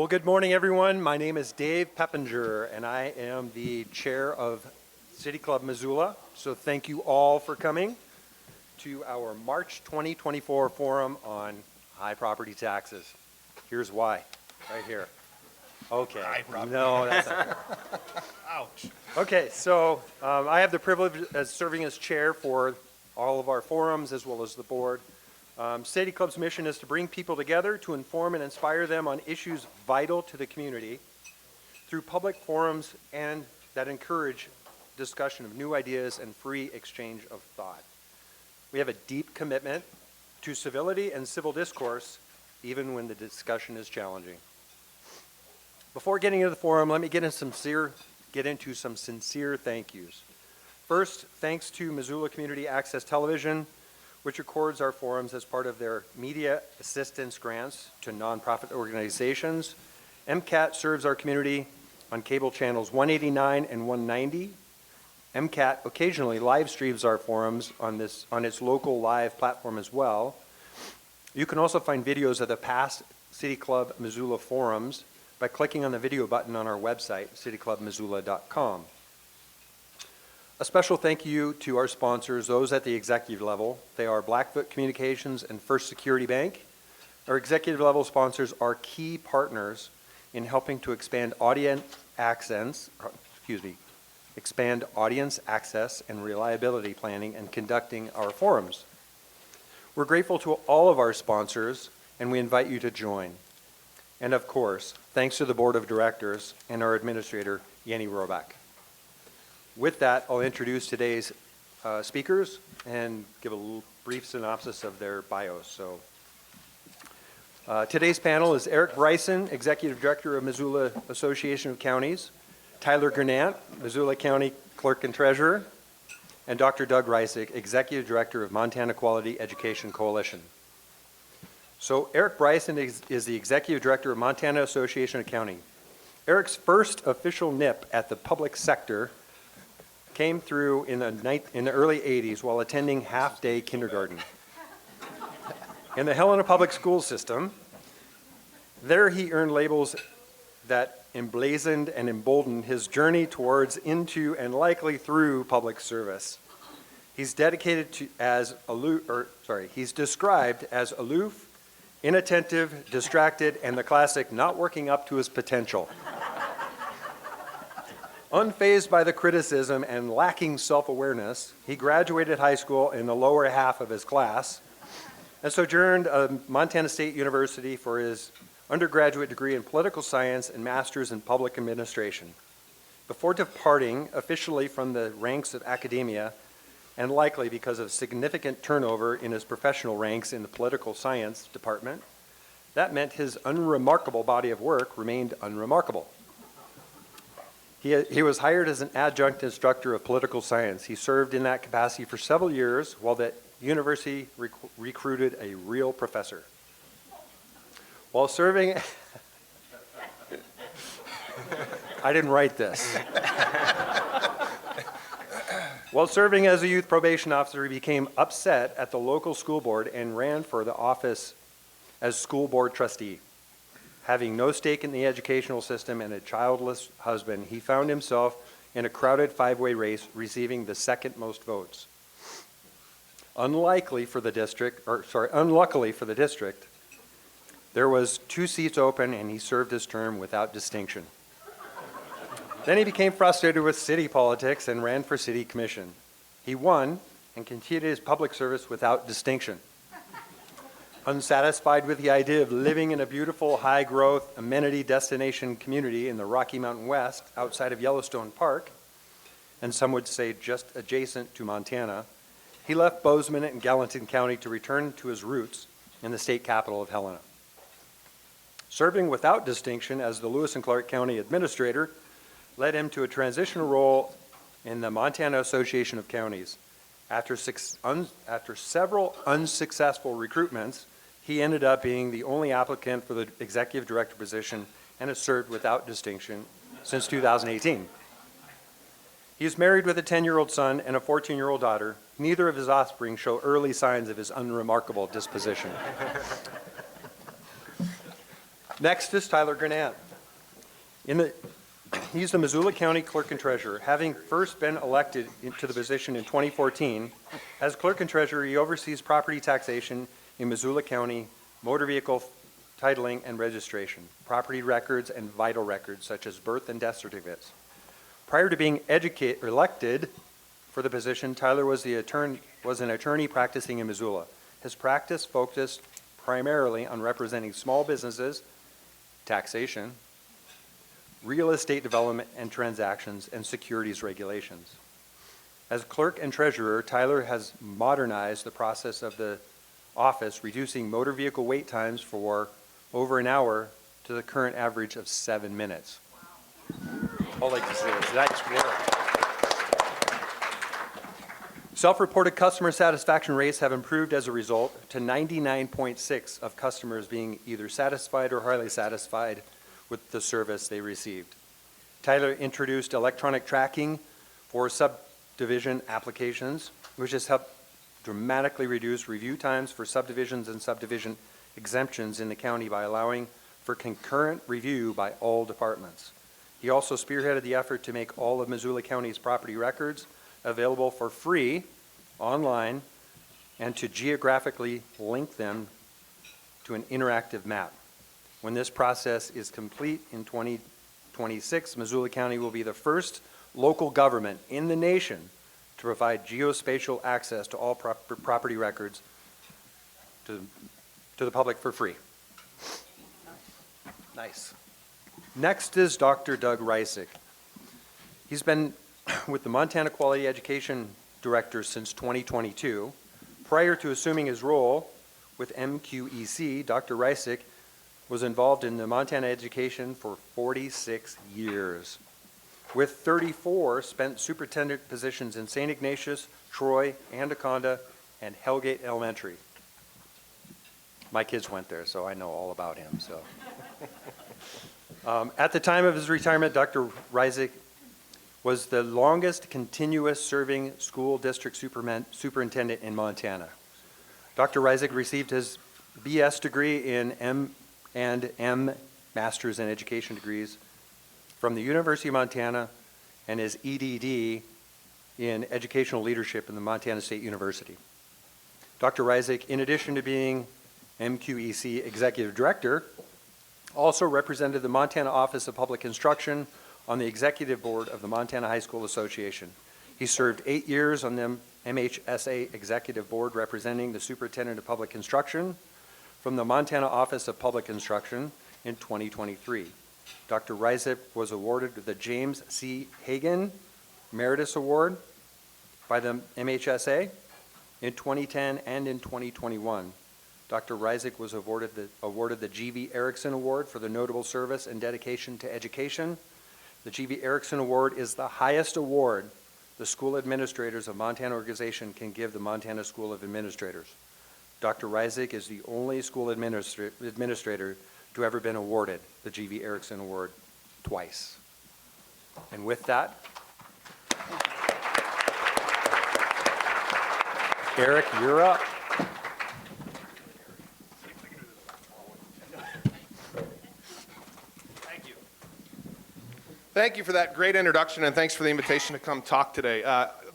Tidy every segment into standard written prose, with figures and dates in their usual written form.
Well, good morning, everyone. My name is Dave Peppinger, and I am the chair of City Club Missoula. So thank you all for coming to our March 2024 forum on high property taxes. Here's why, right here. Okay, no, that's not fair. Ouch. Okay, so I have the privilege of serving as chair for all of our forums as well as the board. City Club's mission is to bring people together to inform and inspire them on issues vital to the community through public forums and that encourage discussion of new ideas and free exchange of thought. We have a deep commitment to civility and civil discourse, even when the discussion is challenging. Before getting into the forum, let me get into some sincere thank yous. First, thanks to Missoula Community Access Television, which records our forums as part of their media assistance grants to nonprofit organizations. MCAT serves our community on cable channels 189 and 190. MCAT occasionally live streams our forums on its local live platform as well. You can also find videos of the past City Club Missoula forums by clicking on the video button on our website, cityclubmissoula.com. A special thank you to our sponsors, those at the executive level. They are Blackfoot Communications and First Security Bank. Our executive level sponsors are key partners in helping to expand audience access and reliability planning and conducting our forums. We're grateful to all of our sponsors, and we invite you to join. And of course, thanks to the board of directors and our administrator, Yenny Roback. With that, I'll introduce today's speakers and give a brief synopsis of their bios. So, today's panel is Eric Bryson, Executive Director of Missoula Association of Counties, Tyler Gernant, Missoula County Clerk and Treasurer, and Dr. Doug Reisig, Executive Director of Montana Quality Education Coalition. So Eric Bryson is the Executive Director of Montana Association of County. Eric's first official nip at the public sector came through in the early 80s while attending half-day kindergarten. In the Helena Public School System, there he earned labels that emblazoned and emboldened his journey towards, into, and likely through public service. He's described as aloof, inattentive, distracted, and the classic not working up to his potential. Unfazed by the criticism and lacking self-awareness, he graduated high school in the lower half of his class and sojourned at Montana State University for his undergraduate degree in political science and master's in public administration. Before departing officially from the ranks of academia, and likely because of significant turnover in his professional ranks in the political science department, that meant his unremarkable body of work remained unremarkable. He was hired as an adjunct instructor of political science. He served in that capacity for several years while the university recruited a real professor. While serving, I didn't write this. While serving as a youth probation officer, he became upset at the local school board and ran for the office as school board trustee. Having no stake in the educational system and a childless husband, he found himself in a crowded five-way race, receiving the second most votes. Unluckily for the district, there was 2 seats open and he served his term without distinction. Then he became frustrated with city politics and ran for city commission. He won and continued his public service without distinction. Unsatisfied with the idea of living in a beautiful, high-growth, amenity destination community in the Rocky Mountain West outside of Yellowstone Park, and some would say just adjacent to Montana, he left Bozeman and Gallatin County to return to his roots in the state capital of Helena. Serving without distinction as the Lewis and Clark County Administrator led him to a transitional role in the Montana Association of Counties. After several unsuccessful recruitments, he ended up being the only applicant for the executive director position and has served without distinction since 2018. He is married with a 10-year-old son and a 14-year-old daughter. Neither of his offspring show early signs of his unremarkable disposition. Next is Tyler Gernant. He's the Missoula County Clerk and Treasurer. Having first been elected to the position in 2014, as Clerk and Treasurer, he oversees property taxation in Missoula County, motor vehicle titling and registration, property records, and vital records such as birth and death certificates. Prior to being elected for the position, Tyler was an attorney practicing in Missoula. His practice focused primarily on representing small businesses, taxation, real estate development and transactions, and securities regulations. As clerk and treasurer, Tyler has modernized the process of the office, reducing motor vehicle wait times for over an hour to the current average of 7 minutes. Wow. All I can say is that's work. Self-reported customer satisfaction rates have improved as a result to 99.6% of customers being either satisfied or highly satisfied with the service they received. Tyler introduced electronic tracking for subdivision applications, which has helped dramatically reduce review times for subdivisions and subdivision exemptions in the county by allowing for concurrent review by all departments. He also spearheaded the effort to make all of Missoula County's property records available for free online and to geographically link them to an interactive map. When this process is complete in 2026, Missoula County will be the first local government in the nation to provide geospatial access to all property records to the public for free. Nice. Next is Dr. Doug Reisig. He's been with the Montana Quality Education Director since 2022. Prior to assuming his role with MQEC, Dr. Reisig was involved in the Montana education for 46 years, with 34 spent superintendent positions in St. Ignatius, Troy, Anaconda, and Hellgate Elementary. My kids went there, so I know all about him. So, at the time of his retirement, Dr. Reisig was the longest continuous serving school district superintendent in Montana. Dr. Reisig received his BS degree in M Masters in Education degrees from the University of Montana and his EDD in Educational Leadership in the Montana State University. Dr. Reisig, in addition to being MQEC Executive Director, also represented the Montana Office of Public Instruction on the Executive Board of the Montana High School Association. He served 8 years on the MHSA Executive Board representing the Superintendent of Public Instruction from the Montana Office of Public Instruction in 2023. Dr. Reisig was awarded the James C. Hagan Meritus Award by the MHSA in 2010 and in 2021. Dr. Reisig was awarded the G.V. Erickson Award for the notable service and dedication to education. The G.V. Erickson Award is the highest award the school administrators of Montana organization can give the Montana School of Administrators. Dr. Reisig is the only school administrator to ever been awarded the G.V. Erickson Award twice. And with that, Eric, you're up. Thank you for that great introduction, and thanks for the invitation to come talk today.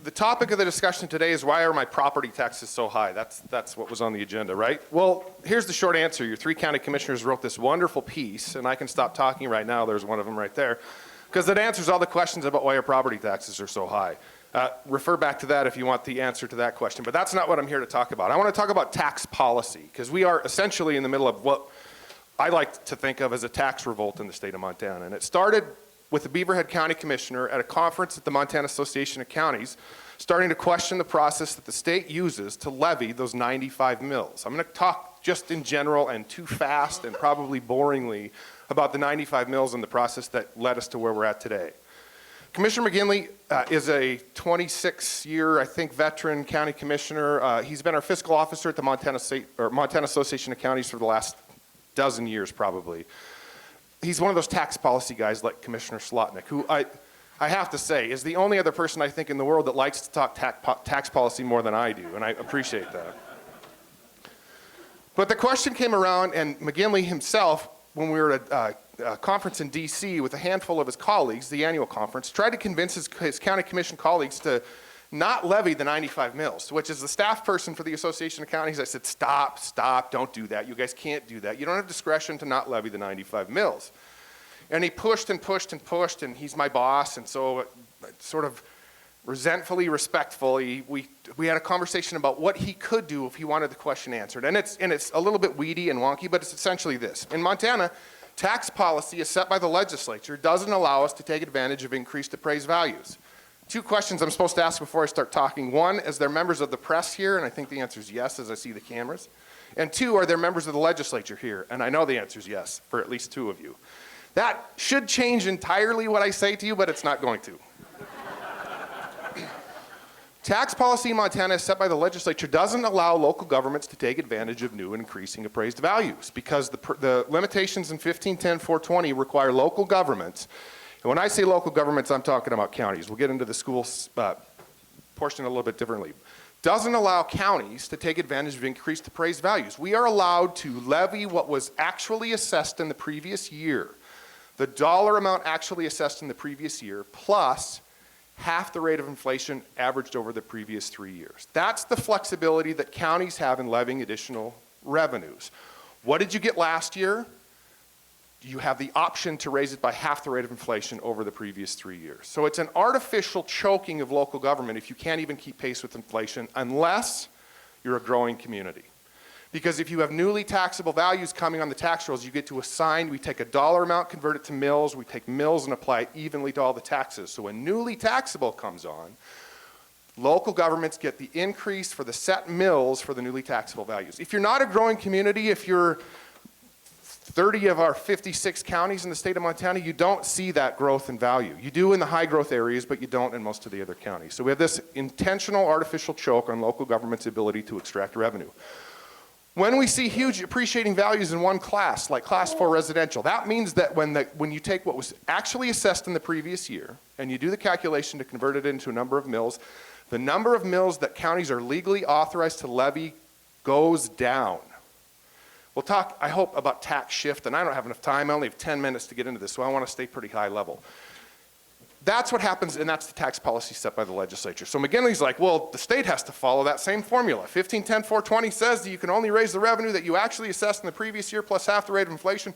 The topic of the discussion today is why are my property taxes so high? That's what was on the agenda, right? Well, here's the short answer. Your 3 county commissioners wrote this wonderful piece, and I can stop talking right now. There's one of them right there, because it answers all the questions about why your property taxes are so high. Refer back to that if you want the answer to that question, but that's not what I'm here to talk about. I want to talk about tax policy, because we are essentially in the middle of what I like to think of as a tax revolt in the state of Montana, and it started with the Beaverhead County Commissioner at a conference at the Montana Association of Counties, starting to question the process that the state uses to levy those 95 mills. I'm going to talk just in general and too fast and probably boringly about the 95 mills and the process that led us to where we're at today. Commissioner McGinley is a 26-year, I think, veteran county commissioner. He's been our fiscal officer at the Montana Association of Counties for the last dozen years, probably. He's one of those tax policy guys like Commissioner Slotnick, who I have to say is the only other person I think in the world that likes to talk tax policy more than I do, and I appreciate that. But the question came around, and McGinley himself when we were at a conference in DC with a handful of his colleagues, the annual conference, tried to convince his county commission colleagues to not levy the 95 mills, which is the staff person for the Association of Counties. I said, stop, don't do that. You guys can't do that. You don't have discretion to not levy the 95 mills. And he pushed and pushed and pushed, and he's my boss, and so sort of resentfully, respectfully, we had a conversation about what he could do if he wanted the question answered. And it's a little bit weedy and wonky, but it's essentially this. In Montana, tax policy is set by the legislature, doesn't allow us to take advantage of increased appraised values. Two questions I'm supposed to ask before I start talking. One, is there members of the press here? And I think the answer is yes, as I see the cameras. And two, are there members of the legislature here? And I know the answer is yes, for at least two of you. That should change entirely what I say to you, but it's not going to. Tax policy in Montana set by the legislature doesn't allow local governments to take advantage of new and increasing appraised values because the limitations in 1510-420 require local governments. And when I say local governments, I'm talking about counties. We'll get into the schools portion a little bit differently. Doesn't allow counties to take advantage of increased appraised values. We are allowed to levy what was actually assessed in the previous year. The dollar amount actually assessed in the previous year plus half the rate of inflation averaged over the previous 3 years. That's the flexibility that counties have in levying additional revenues. What did you get last year? You have the option to raise it by half the rate of inflation over the previous 3 years. So it's an artificial choking of local government if you can't even keep pace with inflation unless you're a growing community. Because if you have newly taxable values coming on the tax rolls, you get to assign, we take a dollar amount, convert it to mills, we take mills and apply it evenly to all the taxes. So when newly taxable comes on, local governments get the increase for the set mills for the newly taxable values. If you're not a growing community, if you're 30 of our 56 counties in the state of Montana, you don't see that growth in value. You do in the high growth areas, but you don't in most of the other counties. So we have this intentional artificial choke on local government's ability to extract revenue. When we see huge appreciating values in one class, like class 4 residential, that means that when you take what was actually assessed in the previous year and you do the calculation to convert it into a number of mills, the number of mills that counties are legally authorized to levy goes down. We'll talk, I hope, about tax shift, and I don't have enough time. I only have 10 minutes to get into this, so I want to stay pretty high level. That's what happens, and that's the tax policy set by the legislature. So McGinley's like, well, the state has to follow that same formula. 1510-420 says that you can only raise the revenue that you actually assessed in the previous year plus half the rate of inflation.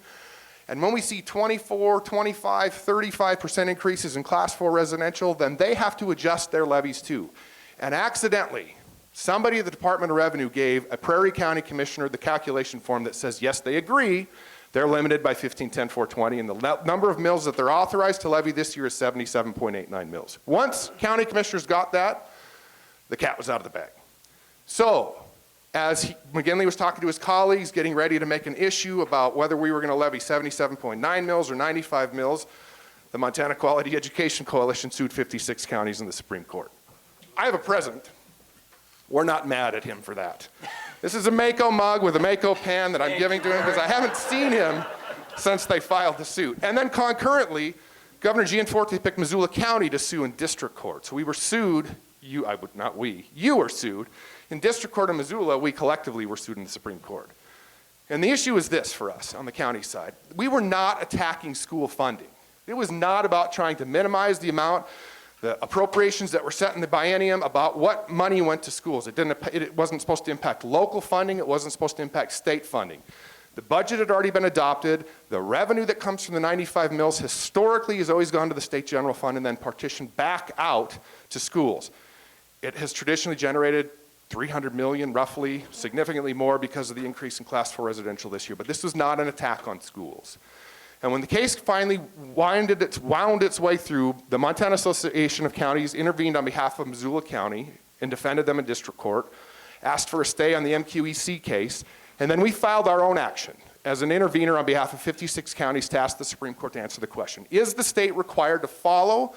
And when we see 24, 25, 35% increases in class 4 residential, then they have to adjust their levies too. And accidentally, somebody at the Department of Revenue gave a Prairie County commissioner the calculation form that says, yes, they agree, they're limited by 1510-420, and the number of mills that they're authorized to levy this year is 77.89 mills. Once county commissioners got that, the cat was out of the bag. So, as McGinley was talking to his colleagues, getting ready to make an issue about whether we were going to levy 77.9 mills or 95 mills, the Montana Quality Education Coalition sued 56 counties in the Supreme Court. I have a present. We're not mad at him for that. This is a MACo mug with a MACo pen that I'm giving to him because I haven't seen him since they filed the suit. And then concurrently, Governor Gianforte picked Missoula County to sue in district court. So we were sued, you were sued. In district court in Missoula, we collectively were sued in the Supreme Court. And the issue is this for us on the county side. We were not attacking school funding. It was not about trying to minimize the amount, the appropriations that were set in the biennium about what money went to schools. It wasn't supposed to impact local funding. It wasn't supposed to impact state funding. The budget had already been adopted. The revenue that comes from the 95 mills historically has always gone to the state general fund and then partitioned back out to schools. It has traditionally generated $300 million, roughly, significantly more because of the increase in class 4 residential this year. But this was not an attack on schools. And when the case finally wound its way through, the Montana Association of Counties intervened on behalf of Missoula County and defended them in district court, asked for a stay on the MQEC case, and then we filed our own action as an intervener on behalf of 56 counties to ask the Supreme Court to answer the question. Is the state required to follow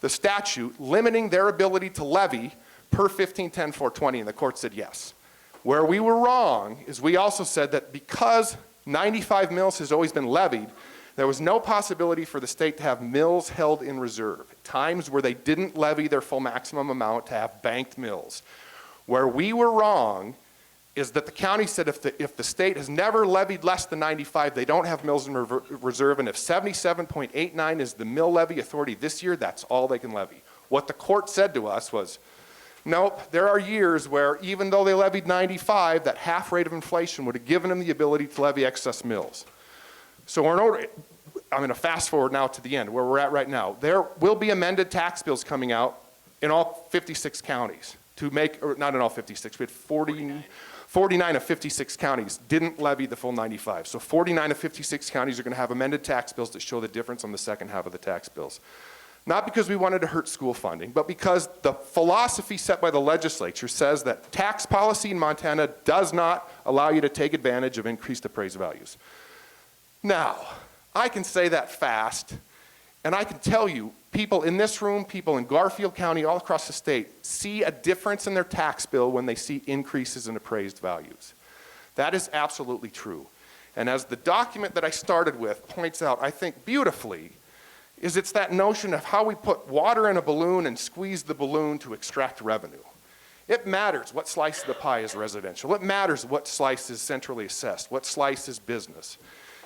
the statute limiting their ability to levy per 1510-420? And the court said yes. Where we were wrong is we also said that because 95 mills has always been levied, there was no possibility for the state to have mills held in reserve, times where they didn't levy their full maximum amount to have banked mills. Where we were wrong is that the county said if the state has never levied less than 95, they don't have mills in reserve, and if 77.89 is the mill levy authority this year, that's all they can levy. What the court said to us was, nope, there are years where even though they levied 95, that half rate of inflation would have given them the ability to levy excess mills. So I'm going to fast forward now to the end, where we're at right now. There will be amended tax bills coming out in all 56 counties to make, or not in all 56, we had 49 of 56 counties didn't levy the full 95. So 49 of 56 counties are going to have amended tax bills that show the difference on the second half of the tax bills. Not because we wanted to hurt school funding, but because the philosophy set by the legislature says that tax policy in Montana does not allow you to take advantage of increased appraised values. Now, I can say that fast, and I can tell you, people in this room, people in Garfield County, all across the state, see a difference in their tax bill when they see increases in appraised values. That is absolutely true. And as the document that I started with points out, I think beautifully, it's that notion of how we put water in a balloon and squeeze the balloon to extract revenue. It matters what slice of the pie is residential. It matters what slice is centrally assessed, what slice is business.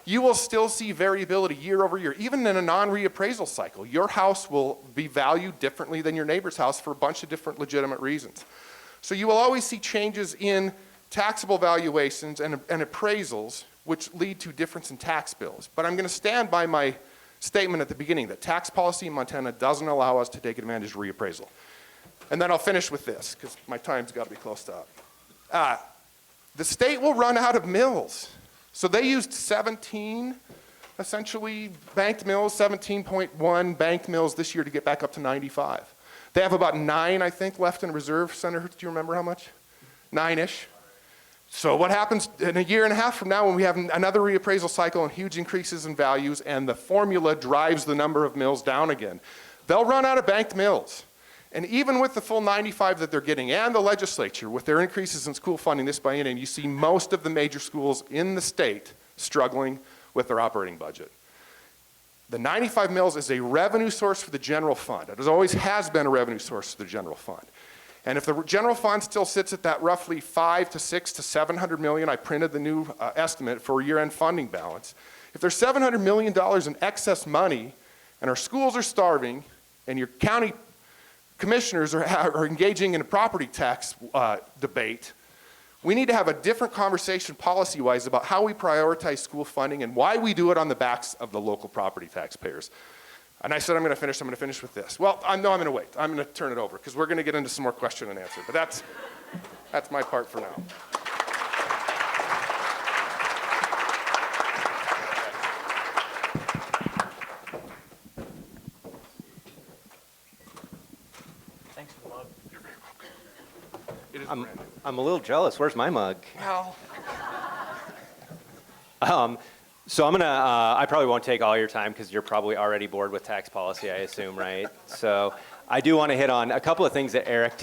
You will still see variability year over year, even in a non-reappraisal cycle. Your house will be valued differently than your neighbor's house for a bunch of different legitimate reasons. So you will always see changes in taxable valuations and appraisals, which lead to difference in tax bills. But I'm going to stand by my statement at the beginning that tax policy in Montana doesn't allow us to take advantage of reappraisal. And then I'll finish with this, because my time's got to be close to up. The state will run out of mills. So they used 17, essentially, banked mills, 17.1 banked mills this year to get back up to 95. They have about 9, I think, left in reserve. Senator, do you remember how much? 9-ish. So what happens in a year and a half from now when we have another reappraisal cycle and huge increases in values and the formula drives the number of mills down again? They'll run out of banked mills. And even with the full 95 that they're getting and the legislature with their increases in school funding this biennium, you see most of the major schools in the state struggling with their operating budget. The 95 mills is a revenue source for the general fund. It always has been a revenue source for the general fund. And if the general fund still sits at that roughly 5 to 6 to 700 million, I printed the new estimate for year-end funding balance. If there's $700 million in excess money and our schools are starving and your county commissioners are engaging in a property tax debate, we need to have a different conversation policy-wise about how we prioritize school funding and why we do it on the backs of the local property taxpayers. And I said I'm going to finish with this. Well, I'm going to wait. I'm going to turn it over because we're going to get into some more question and answer. But that's my part for now. Thanks for the mug. You're very welcome. It is brand new. I'm a little jealous. Where's my mug? Well, So I'm gonna, I probably won't take all your time because you're probably already bored with tax policy, I assume, right? So I do want to hit on a couple of things that Eric,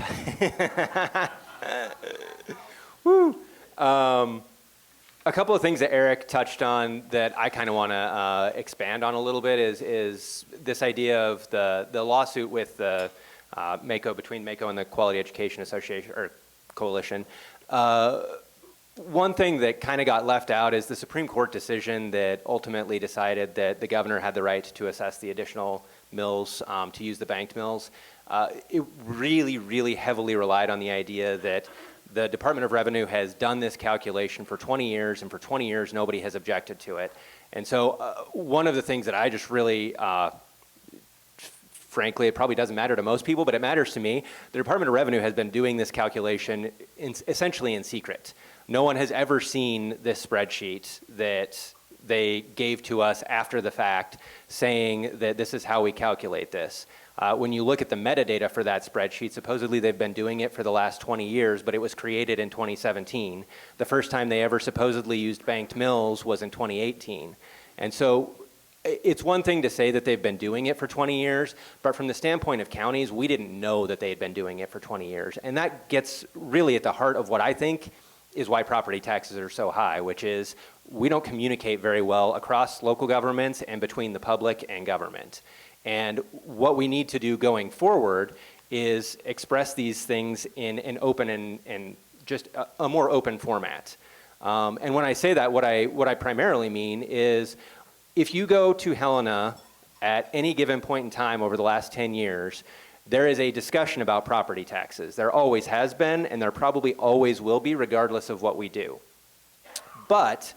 a couple of things that Eric touched on that I kind of want to expand on a little bit is this idea of the lawsuit with the MACo, between MACo and the Quality Education Association, or Coalition. One thing that kind of got left out is the Supreme Court decision that ultimately decided that the governor had the right to assess the additional mills, to use the banked mills. It really, really heavily relied on the idea that the Department of Revenue has done this calculation for 20 years, and for 20 years nobody has objected to it. And so one of the things that I just really, frankly, it probably doesn't matter to most people, but it matters to me, the Department of Revenue has been doing this calculation essentially in secret. No one has ever seen this spreadsheet that they gave to us after the fact saying that this is how we calculate this. When you look at the metadata for that spreadsheet, supposedly they've been doing it for the last 20 years, but it was created in 2017. The first time they ever supposedly used banked mills was in 2018. And so it's one thing to say that they've been doing it for 20 years, but from the standpoint of counties, we didn't know that they had been doing it for 20 years. And that gets really at the heart of what I think is why property taxes are so high, which is we don't communicate very well across local governments and between the public and government. And what we need to do going forward is express these things in an open and just a more open format. And when I say that, what I primarily mean is if you go to Helena at any given point in time over the last 10 years, there is a discussion about property taxes. There always has been, and there probably always will be, regardless of what we do. But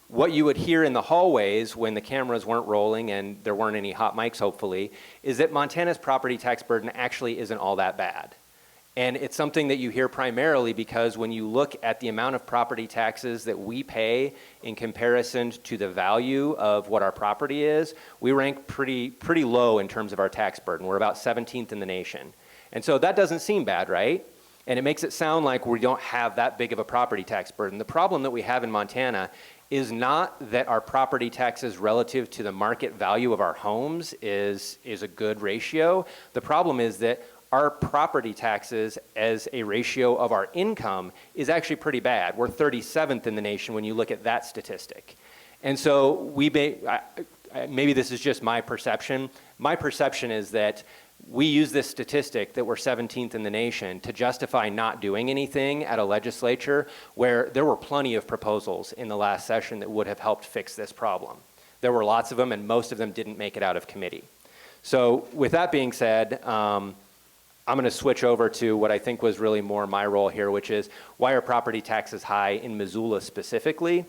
what you would hear in the hallways when the cameras weren't rolling and there weren't any hot mics, hopefully, is that Montana's property tax burden actually isn't all that bad. And it's something that you hear primarily because when you look at the amount of property taxes that we pay in comparison to the value of what our property is, we rank pretty low in terms of our tax burden. We're about 17th in the nation. And so that doesn't seem bad, right? And it makes it sound like we don't have that big of a property tax burden. The problem that we have in Montana is not that our property taxes relative to the market value of our homes is a good ratio. The problem is that our property taxes as a ratio of our income is actually pretty bad. We're 37th in the nation when you look at that statistic. And so maybe this is just my perception. My perception is that we use this statistic that we're 17th in the nation to justify not doing anything at a legislature where there were plenty of proposals in the last session that would have helped fix this problem. There were lots of them, and most of them didn't make it out of committee. So with that being said, I'm going to switch over to what I think was really more my role here, which is why are property taxes high in Missoula specifically?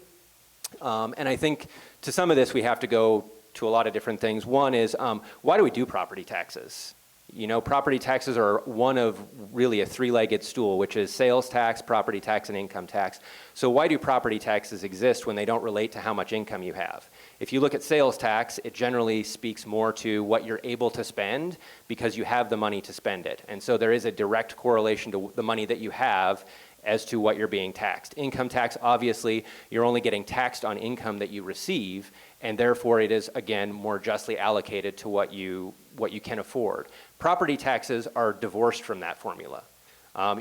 And I think to some of this we have to go to a lot of different things. One is why do we do property taxes? You know, property taxes are one of really a three-legged stool, which is sales tax, property tax, and income tax. So why do property taxes exist when they don't relate to how much income you have? If you look at sales tax, it generally speaks more to what you're able to spend because you have the money to spend it. And so there is a direct correlation to the money that you have as to what you're being taxed. Income tax, obviously, you're only getting taxed on income that you receive, and therefore it is, again, more justly allocated to what you can afford. Property taxes are divorced from that formula.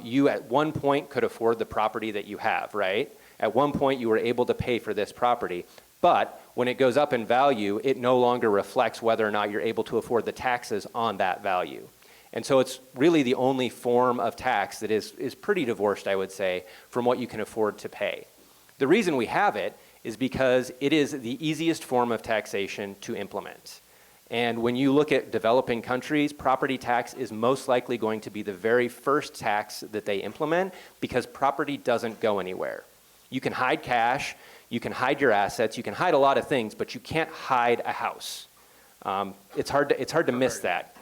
You at one point could afford the property that you have, right? At one point you were able to pay for this property, but when it goes up in value, it no longer reflects whether or not you're able to afford the taxes on that value. And so it's really the only form of tax that is pretty divorced, I would say, from what you can afford to pay. The reason we have it is because it is the easiest form of taxation to implement. And when you look at developing countries, property tax is most likely going to be the very first tax that they implement because property doesn't go anywhere. You can hide cash, you can hide your assets, you can hide a lot of things, but you can't hide a house. It's hard to miss that.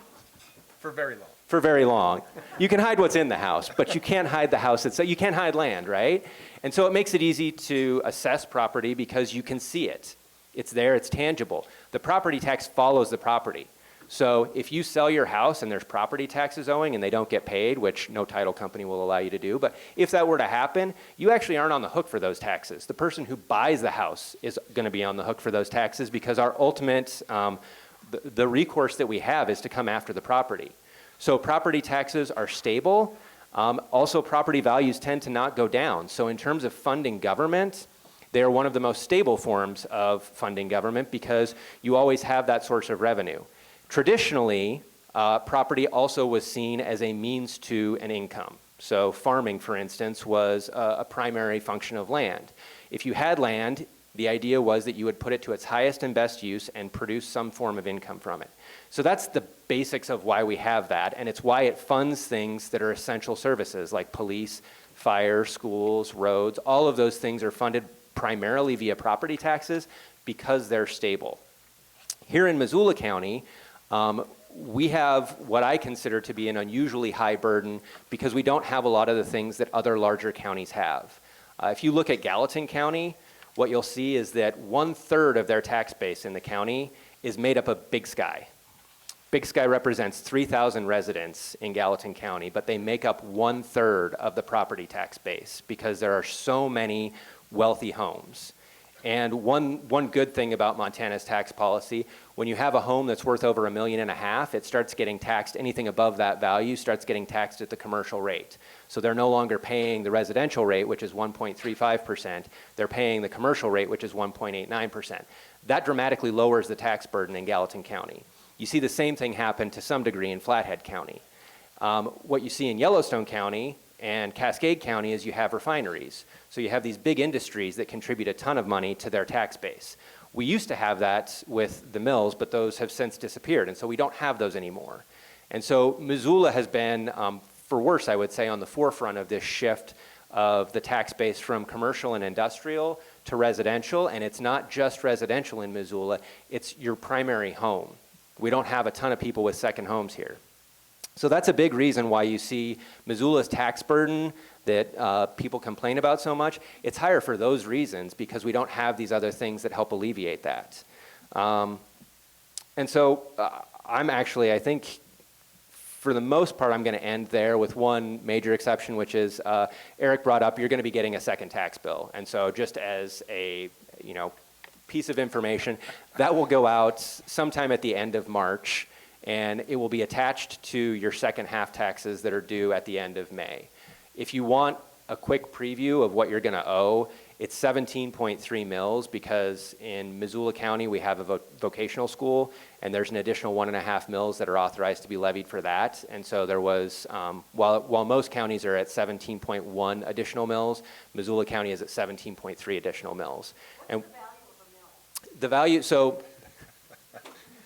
For very long. For very long. You can hide what's in the house, but you can't hide the house itself. You can't hide land, right? And so it makes it easy to assess property because you can see it. It's there, it's tangible. The property tax follows the property. So if you sell your house and there's property taxes owing and they don't get paid, which no title company will allow you to do, but if that were to happen, you actually aren't on the hook for those taxes. The person who buys the house is going to be on the hook for those taxes because our ultimate, the recourse that we have is to come after the property. So property taxes are stable. Also, property values tend to not go down. So in terms of funding government, they are one of the most stable forms of funding government because you always have that source of revenue. Traditionally, property also was seen as a means to an income. So farming, for instance, was a primary function of land. If you had land, the idea was that you would put it to its highest and best use and produce some form of income from it. So that's the basics of why we have that, and it's why it funds things that are essential services like police, fire, schools, roads. All of those things are funded primarily via property taxes because they're stable. Here in Missoula County, we have what I consider to be an unusually high burden because we don't have a lot of the things that other larger counties have. If you look at Gallatin County, what you'll see is that 1/3 of their tax base in the county is made up of Big Sky. Big Sky represents 3,000 residents in Gallatin County, but they make up 1/3 of the property tax base because there are so many wealthy homes. And one good thing about Montana's tax policy, when you have a home that's worth over $1.5 million, it starts getting taxed, anything above that value starts getting taxed at the commercial rate. So they're no longer paying the residential rate, which is 1.35%, they're paying the commercial rate, which is 1.89%. That dramatically lowers the tax burden in Gallatin County. You see the same thing happen to some degree in Flathead County. What you see in Yellowstone County, And Cascade County is you have refineries. So you have these big industries that contribute a ton of money to their tax base. We used to have that with the mills, but those have since disappeared, and so we don't have those anymore. And so Missoula has been, for worse, I would say, on the forefront of this shift of the tax base from commercial and industrial to residential, and it's not just residential in Missoula, it's your primary home. We don't have a ton of people with second homes here. So that's a big reason why you see Missoula's tax burden that people complain about so much. It's higher for those reasons because we don't have these other things that help alleviate that. And so I'm actually, I think, for the most part, I'm going to end there with one major exception, which is Eric brought up, you're going to be getting a second tax bill. And so just as a piece of information, that will go out sometime at the end of March, and it will be attached to your second half taxes that are due at the end of May. If you want a quick preview of what you're going to owe, it's 17.3 mils because in Missoula County we have a vocational school, and there's an additional 1.5 mils that are authorized to be levied for that. And so there was, while most counties are at 17.1 additional mils, Missoula County is at 17.3 additional mils. And the value, so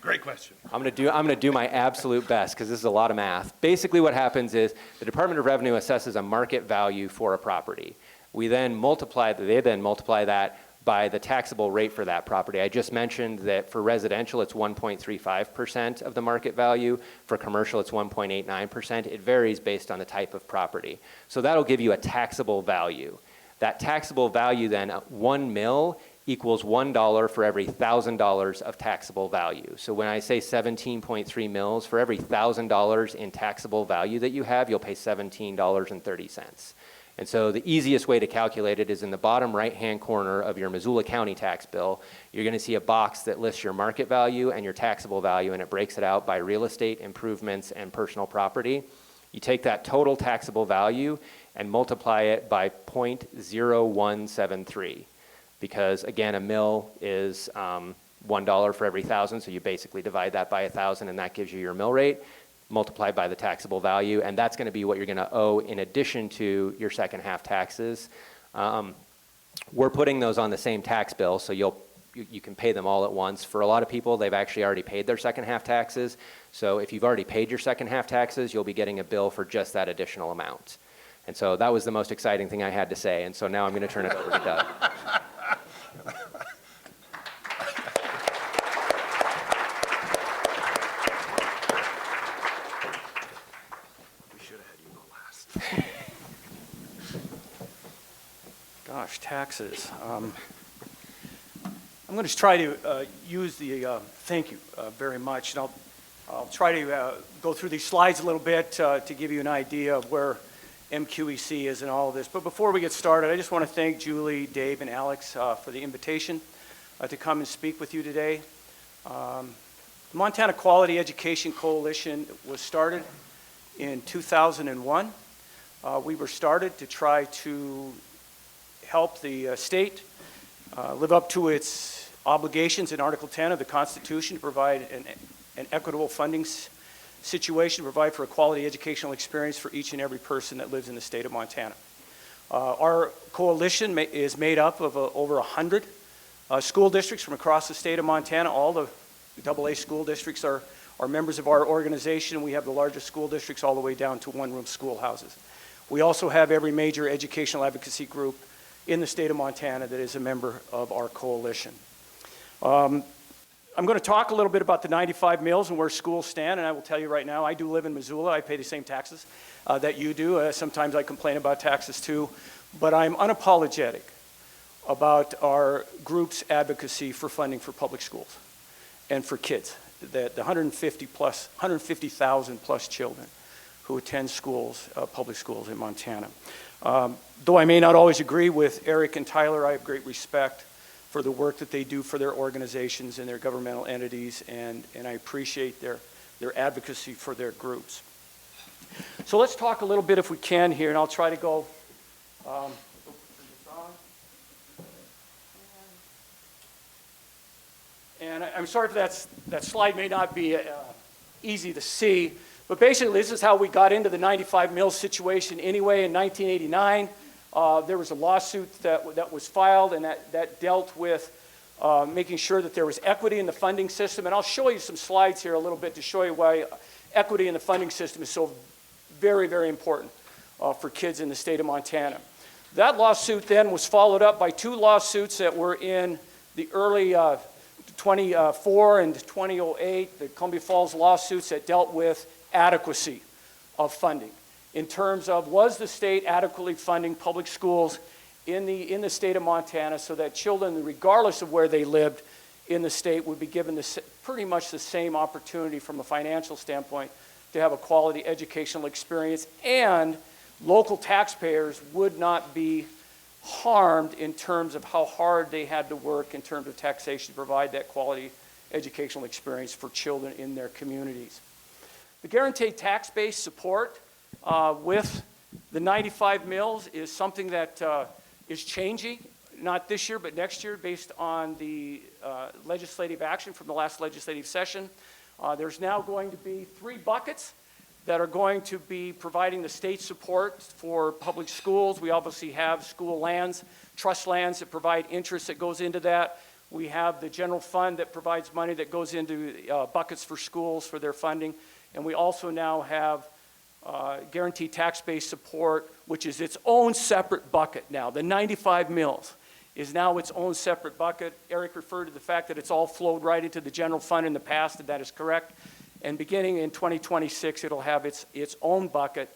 Great question. I'm going to do my absolute best because this is a lot of math. Basically what happens is the Department of Revenue assesses a market value for a property. They then multiply that by the taxable rate for that property. I just mentioned that for residential it's 1.35% of the market value. For commercial it's 1.89%. It varies based on the type of property. So that'll give you a taxable value. That taxable value then, 1 mil equals $1 for every $1,000 of taxable value. So when I say 17.3 mils, for every $1,000 in taxable value that you have, you'll pay $17.30. And so the easiest way to calculate it is in the bottom right-hand corner of your Missoula County tax bill. You're going to see a box that lists your market value and your taxable value, and it breaks it out by real estate, improvements, and personal property. You take that total taxable value and multiply it by 0.0173. Because again, a mil is $1 for every 1,000, so you basically divide that by 1,000, and that gives you your mill rate, multiplied by the taxable value, and that's going to be what you're going to owe in addition to your second half taxes. We're putting those on the same tax bill, so you can pay them all at once. For a lot of people, they've actually already paid their second half taxes, so if you've already paid your second half taxes, you'll be getting a bill for just that additional amount. And so that was the most exciting thing I had to say, and so now I'm going to turn it over to Doug. Gosh, taxes. I'm going to try to use the thank you very much, and I'll try to go through these slides a little bit to give you an idea of where MQEC is in all of this. But before we get started, I just want to thank Julie, Dave, and Alex for the invitation to come and speak with you today. The Montana Quality Education Coalition was started in 2001. We were started to try to help the state live up to its obligations in Article 10 of the Constitution to provide an equitable funding situation, to provide for a quality educational experience for each and every person that lives in the state of Montana. Our coalition is made up of over 100 school districts from across the state of Montana. All the AA school districts are members of our organization. We have the largest school districts all the way down to one-room schoolhouses. We also have every major educational advocacy group in the state of Montana that is a member of our coalition. I'm going to talk a little bit about the 95 mills and where schools stand, and I will tell you right now, I do live in Missoula. I pay the same taxes that you do. Sometimes I complain about taxes too, but I'm unapologetic about our group's advocacy for funding for public schools and for kids, that the 150,000 plus children who attend schools, public schools in Montana. Though I may not always agree with Eric and Tyler, I have great respect for the work that they do for their organizations and their governmental entities, and I appreciate their advocacy for their groups. So let's talk a little bit, if we can, here, and I'll try to go. And I'm sorry if that slide may not be easy to see, But basically, this is how we got into the 95 mills situation anyway. In 1989, there was a lawsuit that was filed, and that dealt with making sure that there was equity in the funding system. And I'll show you some slides here a little bit to show you why equity in the funding system is so very, very important for kids in the state of Montana. That lawsuit then was followed up by 2 lawsuits that were in the early 2004 and 2008, the Columbia Falls lawsuits that dealt with adequacy of funding in terms of, was the state adequately funding public schools in the state of Montana so that children, regardless of where they lived in the state, would be given pretty much the same opportunity from a financial standpoint to have a quality educational experience, and local taxpayers would not be harmed in terms of how hard they had to work in terms of taxation to provide that quality educational experience for children in their communities. The guaranteed tax-based support with the 95 mills is something that is changing, not this year, but next year, based on the legislative action from the last legislative session. There's now going to be 3 buckets that are going to be providing the state support for public schools. We obviously have school lands, trust lands that provide interest that goes into that. We have the general fund that provides money that goes into buckets for schools for their funding. And we also now have guaranteed tax-based support, which is its own separate bucket now. The 95 mills is now its own separate bucket. Eric referred to the fact that it's all flowed right into the general fund in the past, and that is correct. And beginning in 2026, it'll have its own bucket.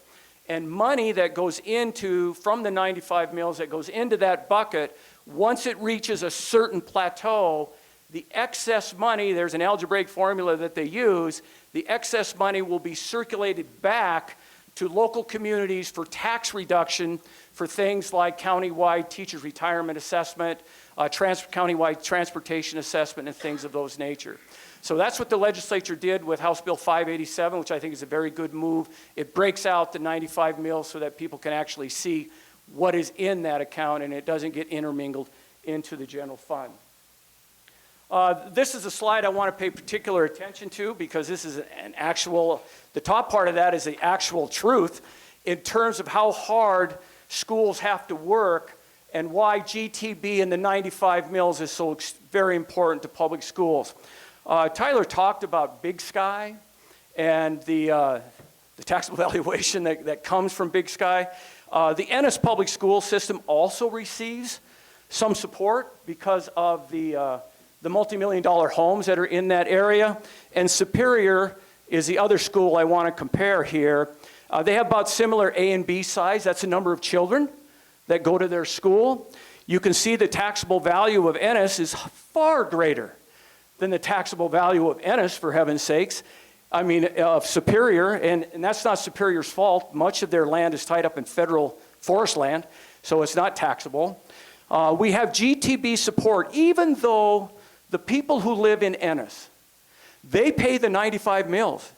And money that goes into, from the 95 mills that goes into that bucket, once it reaches a certain plateau, the excess money, there's an algebraic formula that they use, the excess money will be circulated back to local communities for tax reduction for things like countywide teachers' retirement assessment, countywide transportation assessment, and things of those nature. So that's what the legislature did with House Bill 587, which I think is a very good move. It breaks out the 95 mills so that people can actually see what is in that account, and it doesn't get intermingled into the general fund. This is a slide I want to pay particular attention to because this is an actual, the top part of that is the actual truth in terms of how hard schools have to work and why GTB and the 95 mills is so very important to public schools. Tyler talked about Big Sky and the taxable valuation that comes from Big Sky. The Ennis public school system also receives some support because of the multi-million-dollar homes that are in that area. And Superior is the other school I want to compare here. They have about similar A and B size. That's the number of children that go to their school. You can see the taxable value of Ennis is far greater than the taxable value of Ennis, for heaven's sakes. I mean, of Superior, and that's not Superior's fault. Much of their land is tied up in federal forest land, so it's not taxable. We have GTB support, even though the people who live in Ennis, they pay the 95 mills,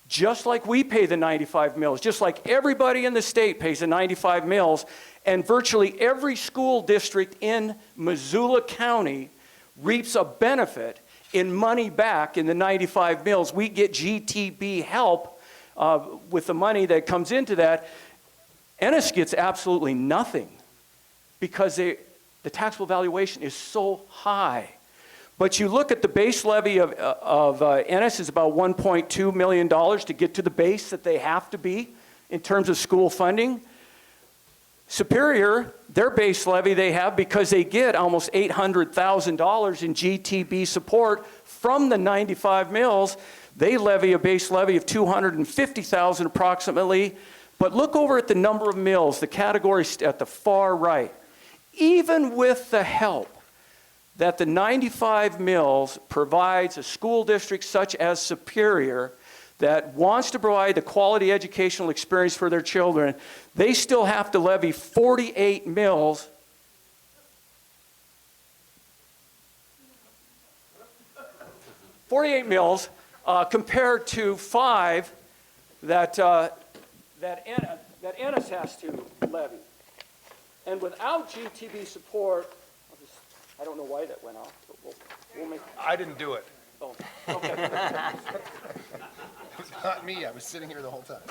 just like we pay the 95 mills, just like everybody in the state pays the 95 mills, and virtually every school district in Missoula County reaps a benefit in money back in the 95 mills. We get GTB help with the money that comes into that. Ennis gets absolutely nothing because the taxable valuation is so high. But you look at the base levy of Ennis is about $1.2 million to get to the base that they have to be in terms of school funding. Superior, their base levy they have because they get almost $800,000 in GTB support from the 95 mills. They levy a base levy of $250,000 approximately. But look over at the number of mills, the category at the far right. Even with the help that the 95 mills provides a school district such as Superior that wants to provide the quality educational experience for their children, they still have to levy 48 mills. Compared to 5 that Ennis has to levy. And without GTB support, I don't know why that went off, but we'll make. I didn't do it. Oh, okay. Not me, I was sitting here the whole time.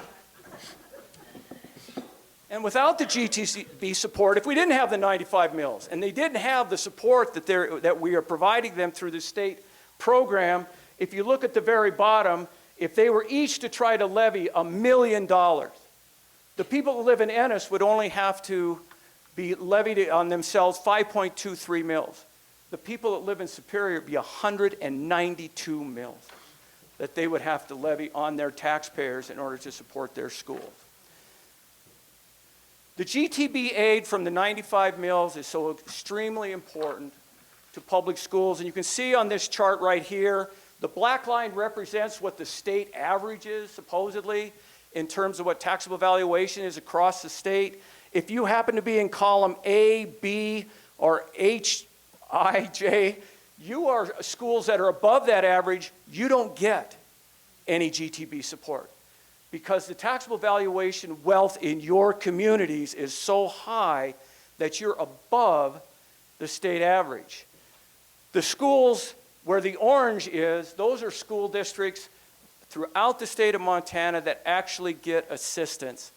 And without the GTB support, if we didn't have the 95 mills, and they didn't have the support that we are providing them through the state program, if you look at the very bottom, if they were each to try to levy $1 million, the people who live in Ennis would only have to be levied on themselves 5.23 mills. The people that live in Superior would be 192 mills that they would have to levy on their taxpayers in order to support their schools. The GTB aid from the 95 mills is so extremely important to public schools, and you can see on this chart right here, the black line represents what the state average is, supposedly, in terms of what taxable valuation is across the state. If you happen to be in column A, B, or H, I, J, you are schools that are above that average, you don't get any GTB support, because the taxable valuation wealth in your communities is so high that you're above the state average. The schools where the orange is, those are school districts throughout the state of Montana that actually get assistance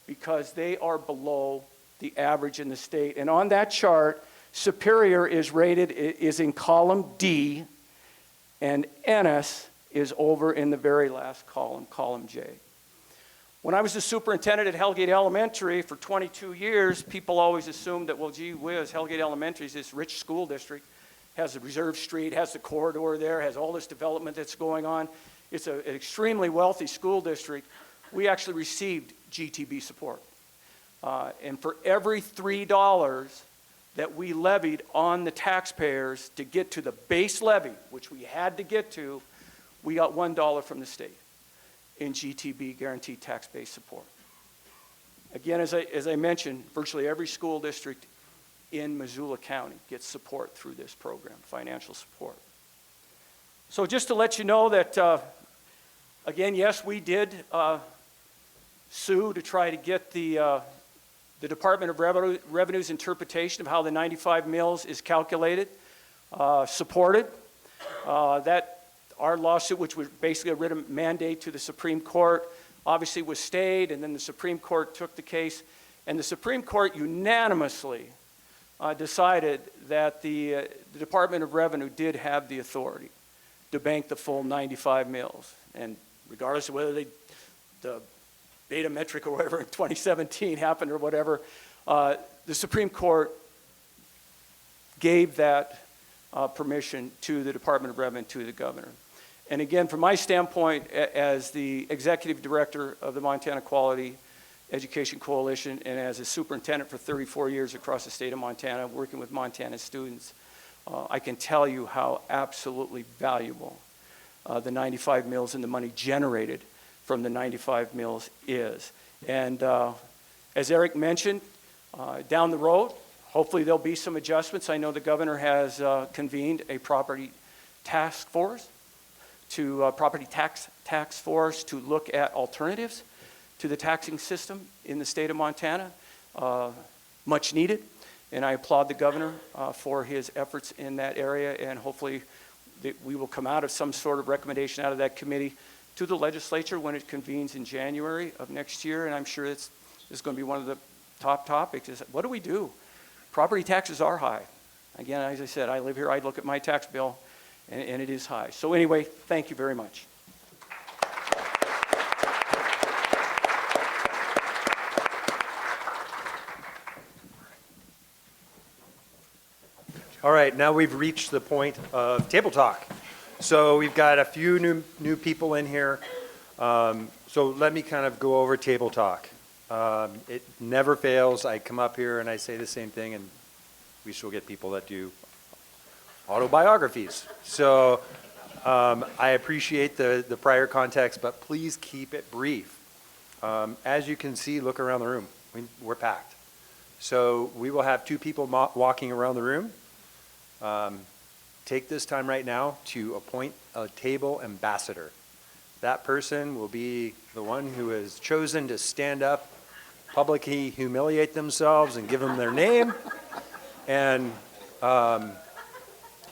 because they are below the average in the state. And on that chart, Superior is in column D, and Ennis is over in the very last column, column J. When I was the superintendent at Hellgate Elementary for 22 years, people always assumed that, well, gee whiz, Hellgate Elementary is this rich school district, has the Reserve Street, has the corridor there, has all this development that's going on. It's an extremely wealthy school district. We actually received GTB support. And for every $3 that we levied on the taxpayers to get to the base levy, which we had to get to, we got $1 from the state in GTB, guaranteed tax-based support. Again, as I mentioned, virtually every school district in Missoula County gets support through this program, financial support. So just to let you know that, again, yes, we did sue to try to get the Department of Revenue's interpretation of how the 95 mills is calculated, supported. Our lawsuit, which was basically a writ of mandate to the Supreme Court, obviously was stayed, and then the Supreme Court took the case, and the Supreme Court unanimously decided that the Department of Revenue did have the authority to bank the full 95 mills. And regardless of whether the beta metric or whatever in 2017 happened or whatever, the Supreme Court gave that permission to the Department of Revenue, to the governor. And again, from my standpoint, as the executive director of the Montana Quality Education Coalition and as a superintendent for 34 years across the state of Montana, working with Montana students, I can tell you how absolutely valuable the 95 mills and the money generated from the 95 mills is. And as Eric mentioned, down the road, hopefully there'll be some adjustments. I know the governor has convened a property task force property tax force to look at alternatives to the taxing system in the state of Montana. Much needed, and I applaud the governor for his efforts in that area, and hopefully we will come out of some sort of recommendation out of that committee to the legislature when it convenes in January of next year, and I'm sure it's going to be one of the top topics is what do we do? Property taxes are high. Again, as I said, I live here, I look at my tax bill, and it is high. So anyway, thank you very much. All right, now we've reached the point of table talk. So we've got a few new people in here. So let me kind of go over table talk. It never fails. I come up here and I say the same thing, and we still get people that do autobiographies. So I appreciate the prior context, but please keep it brief. As you can see, look around the room. We're packed. So we will have two people walking around the room. Take this time right now to appoint a table ambassador. That person will be the one who is chosen to stand up, publicly humiliate themselves and give them their name, and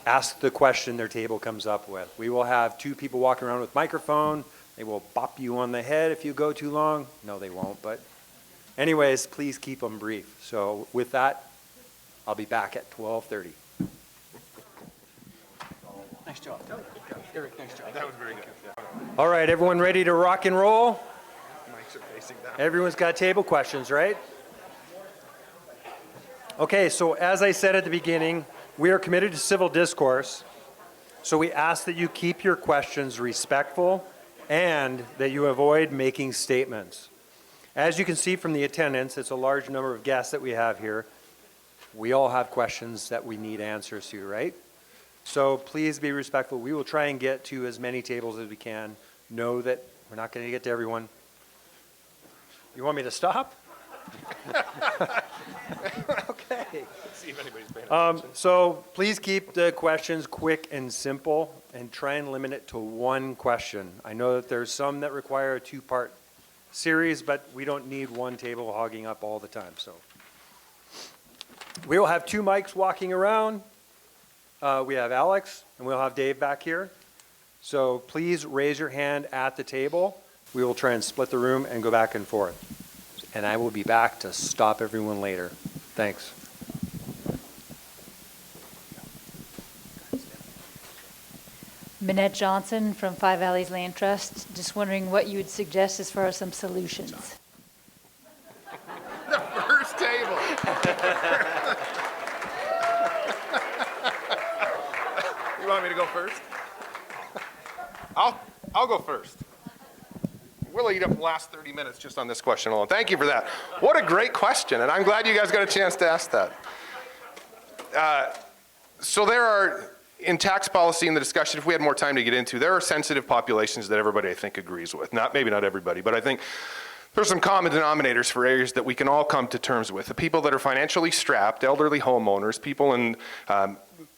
ask the question their table comes up with. We will have two people walking around with microphone. They will bop you on the head if you go too long. No, they won't, but anyways, please keep them brief. So with that, I'll be back at 12:30. Nice job. Eric, nice job. That was very good. All right, everyone ready to rock and roll? Mics are facing down. Everyone's got table questions, right? Okay, so as I said at the beginning, we are committed to civil discourse. So we ask that you keep your questions respectful and that you avoid making statements. As you can see from the attendance, it's a large number of guests that we have here. We all have questions that we need answers to, right? So please be respectful. We will try and get to as many tables as we can. Know that we're not going to get to everyone. You want me to stop? Okay. See if anybody's paying attention. So please keep the questions quick and simple and try and limit it to one question. I know that there's some that require a two-part series, but we don't need one table hogging up all the time. So we will have two mics walking around. We have Alex and we'll have Dave back here. So please raise your hand at the table. We will try and split the room and go back and forth. And I will be back to stop everyone later. Thanks. Minette Johnson from Five Valleys Land Trust. Just wondering what you would suggest as far as some solutions. The first table. You want me to go first? I'll go first. We'll eat up the last 30 minutes just on this question alone. Thank you for that. What a great question, and I'm glad you guys got a chance to ask that. So there are, in tax policy and the discussion, if we had more time to get into, there are sensitive populations that everybody, I think, agrees with. Maybe not everybody, but I think there's some common denominators for areas that we can all come to terms with. The people that are financially strapped, elderly homeowners, people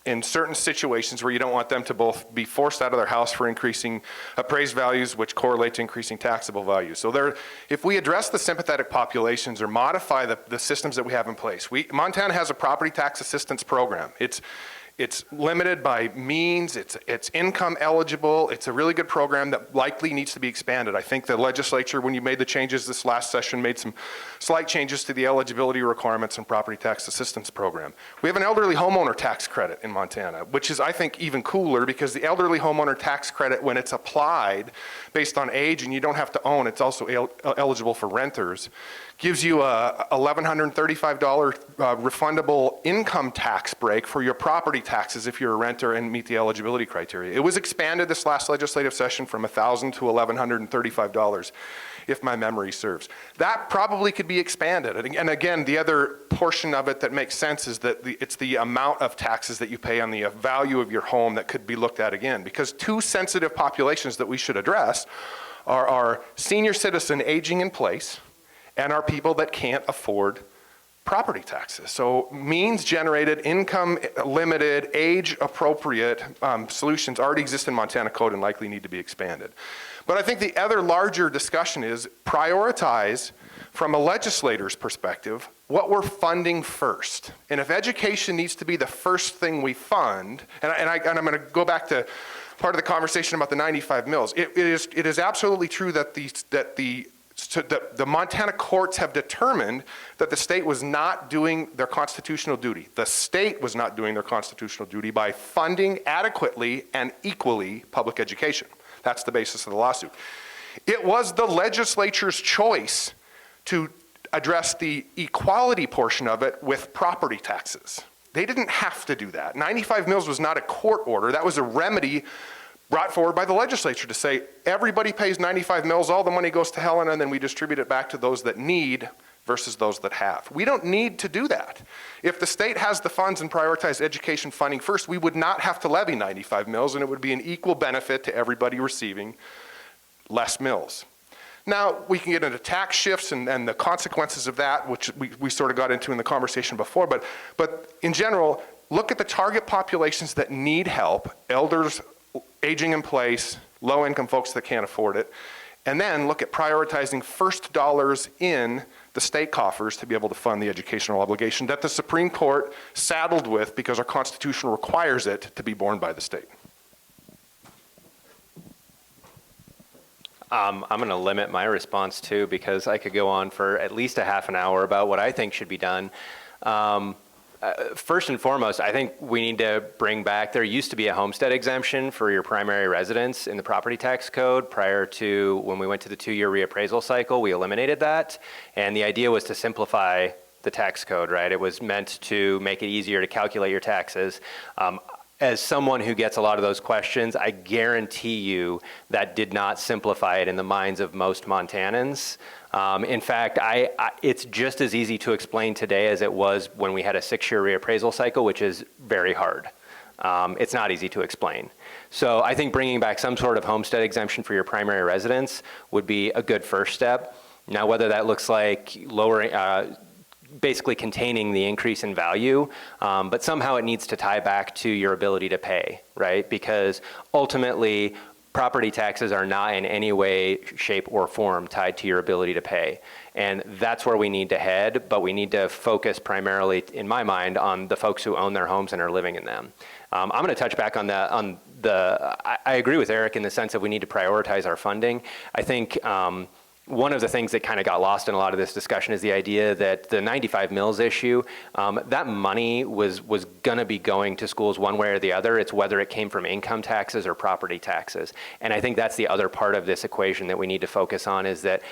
in certain situations where you don't want them to both be forced out of their house for increasing appraised values, which correlate to increasing taxable values. So if we address the sympathetic populations or modify the systems that we have in place, Montana has a property tax assistance program. It's limited by means, it's income eligible, it's a really good program that likely needs to be expanded. I think the legislature, when you made the changes this last session, made some slight changes to the eligibility requirements and property tax assistance program. We have an elderly homeowner tax credit in Montana, which is, I think, even cooler because the elderly homeowner tax credit, when it's applied based on age and you don't have to own, it's also eligible for renters, gives you a $1,135 refundable income tax break for your property taxes if you're a renter and meet the eligibility criteria. It was expanded this last legislative session from $1,000 to $1,135, if my memory serves. That probably could be expanded. And again, the other portion of it that makes sense is that it's the amount of taxes that you pay on the value of your home that could be looked at again. Because two sensitive populations that we should address are our senior citizen aging in place and are people that can't afford property taxes. So means generated, income limited, age appropriate solutions already exist in Montana code and likely need to be expanded. But I think the other larger discussion is prioritize from a legislator's perspective what we're funding first. And if education needs to be the first thing we fund, and I'm going to go back to part of the conversation about the 95 mills. It is absolutely true that the Montana courts have determined that the state was not doing their constitutional duty. The state was not doing their constitutional duty by funding adequately and equally public education. That's the basis of the lawsuit. It was the legislature's choice to address the equality portion of it with property taxes. They didn't have to do that. 95 mills was not a court order. That was a remedy brought forward by the legislature to say everybody pays 95 mills, all the money goes to Helen, and then we distribute it back to those that need versus those that have. We don't need to do that. If the state has the funds and prioritized education funding first, we would not have to levy 95 mills, and it would be an equal benefit to everybody receiving less mills. Now, we can get into tax shifts and the consequences of that, which we sort of got into in the conversation before, but in general, look at the target populations that need help, elders, aging in place, low-income folks that can't afford it, and then look at prioritizing first dollars in the state coffers to be able to fund the educational obligation that the Supreme Court saddled with because our Constitution requires it to be borne by the state. I'm going to limit my response too, because I could go on for at least a half an hour about what I think should be done. First and foremost, I think we need to bring back, there used to be a homestead exemption for your primary residence in the property tax code prior to when we went to the 2-year reappraisal cycle. We eliminated that. And the idea was to simplify the tax code, right? It was meant to make it easier to calculate your taxes. As someone who gets a lot of those questions, I guarantee you that did not simplify it in the minds of most Montanans. In fact, it's just as easy to explain today as it was when we had a 6-year reappraisal cycle, which is very hard. It's not easy to explain. So I think bringing back some sort of homestead exemption for your primary residence would be a good first step. Now, whether that looks like lowering, basically containing the increase in value, but somehow it needs to tie back to your ability to pay, right? Because ultimately, property taxes are not in any way, shape, or form tied to your ability to pay. And that's where we need to head, but we need to focus primarily, in my mind, on the folks who own their homes and are living in them. I'm going to touch back on I agree with Eric in the sense that we need to prioritize our funding. I think one of the things that kind of got lost in a lot of this discussion is the idea that the 95 mills issue, that money was going to be going to schools one way or the other. It's whether it came from income taxes or property taxes. And I think that's the other part of this equation that we need to focus on is that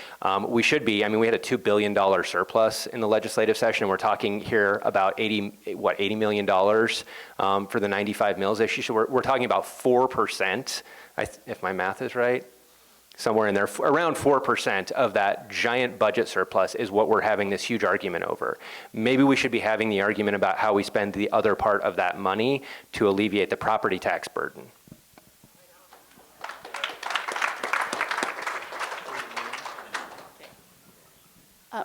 we should be, I mean, we had a $2 billion surplus in the legislative session. And we're talking here about $80 million for the 95 mills issue. So we're talking about 4%, if my math is right. Somewhere in there, around 4% of that giant budget surplus is what we're having this huge argument over. Maybe we should be having the argument about how we spend the other part of that money to alleviate the property tax burden.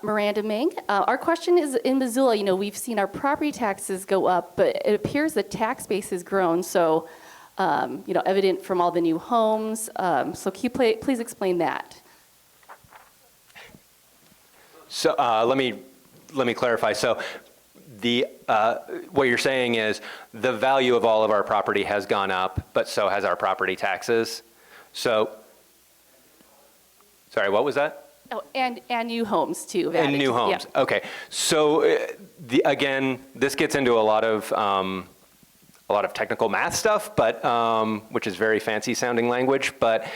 Miranda Ming. Our question is, in Missoula, we've seen our property taxes go up, but it appears the tax base has grown, so evident from all the new homes. So can you please explain that? So let me clarify. So what you're saying is the value of all of our property has gone up, but so has our property taxes. So, sorry, what was that? Oh, and new homes too. And new homes. Yeah. Okay. So again, this gets into a lot of technical math stuff, but which is very fancy sounding language. But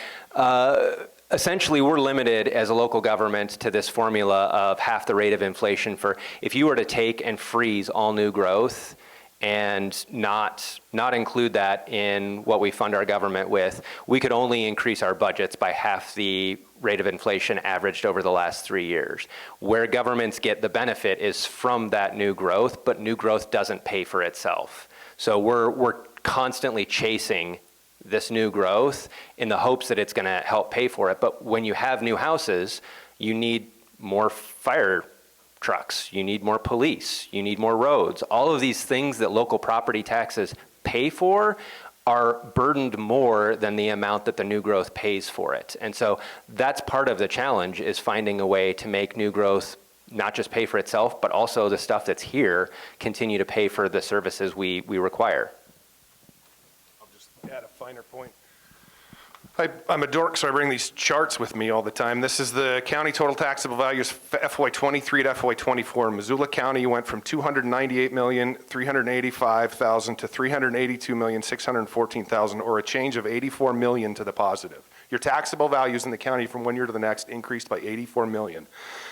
essentially, we're limited as a local government to this formula of half the rate of inflation for if you were to take and freeze all new growth and not include that in what we fund our government with, we could only increase our budgets by half the rate of inflation averaged over the last 3 years. Where governments get the benefit is from that new growth, but new growth doesn't pay for itself. So we're constantly chasing this new growth in the hopes that it's going to help pay for it. But when you have new houses, you need more fire trucks, you need more police, you need more roads. All of these things that local property taxes pay for are burdened more than the amount that the new growth pays for it. And so that's part of the challenge, is finding a way to make new growth not just pay for itself, but also the stuff that's here continue to pay for the services we require. I'll just add a finer point. I'm a dork, so I bring these charts with me all the time. This is the county total taxable values FY23 to FY24. In Missoula County, you went from $298,385,000 to $382,614,000, or a change of $84 million to the positive. Your taxable values in the county from one year to the next increased by $84 million.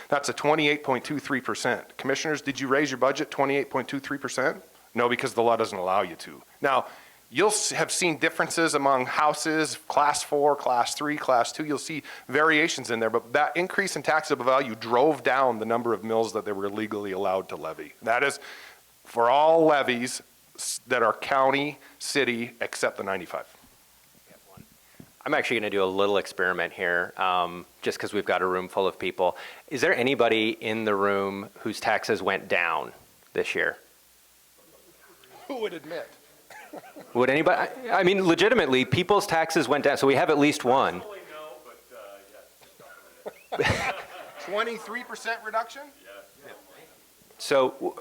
That's a 28.23%. Commissioners, did you raise your budget 28.23%? No, because the law doesn't allow you to. Now, you'll have seen differences among houses, class 4, class 3, class 2. You'll see variations in there, but that increase in taxable value drove down the number of mills that they were legally allowed to levy. That is for all levies that are county, city, except the 95. I'm actually going to do a little experiment here, just because we've got a room full of people. Is there anybody in the room whose taxes went down this year? Who would admit? Would anybody? I mean, legitimately, people's taxes went down. So we have at least one. Personally, no, but 23% reduction? So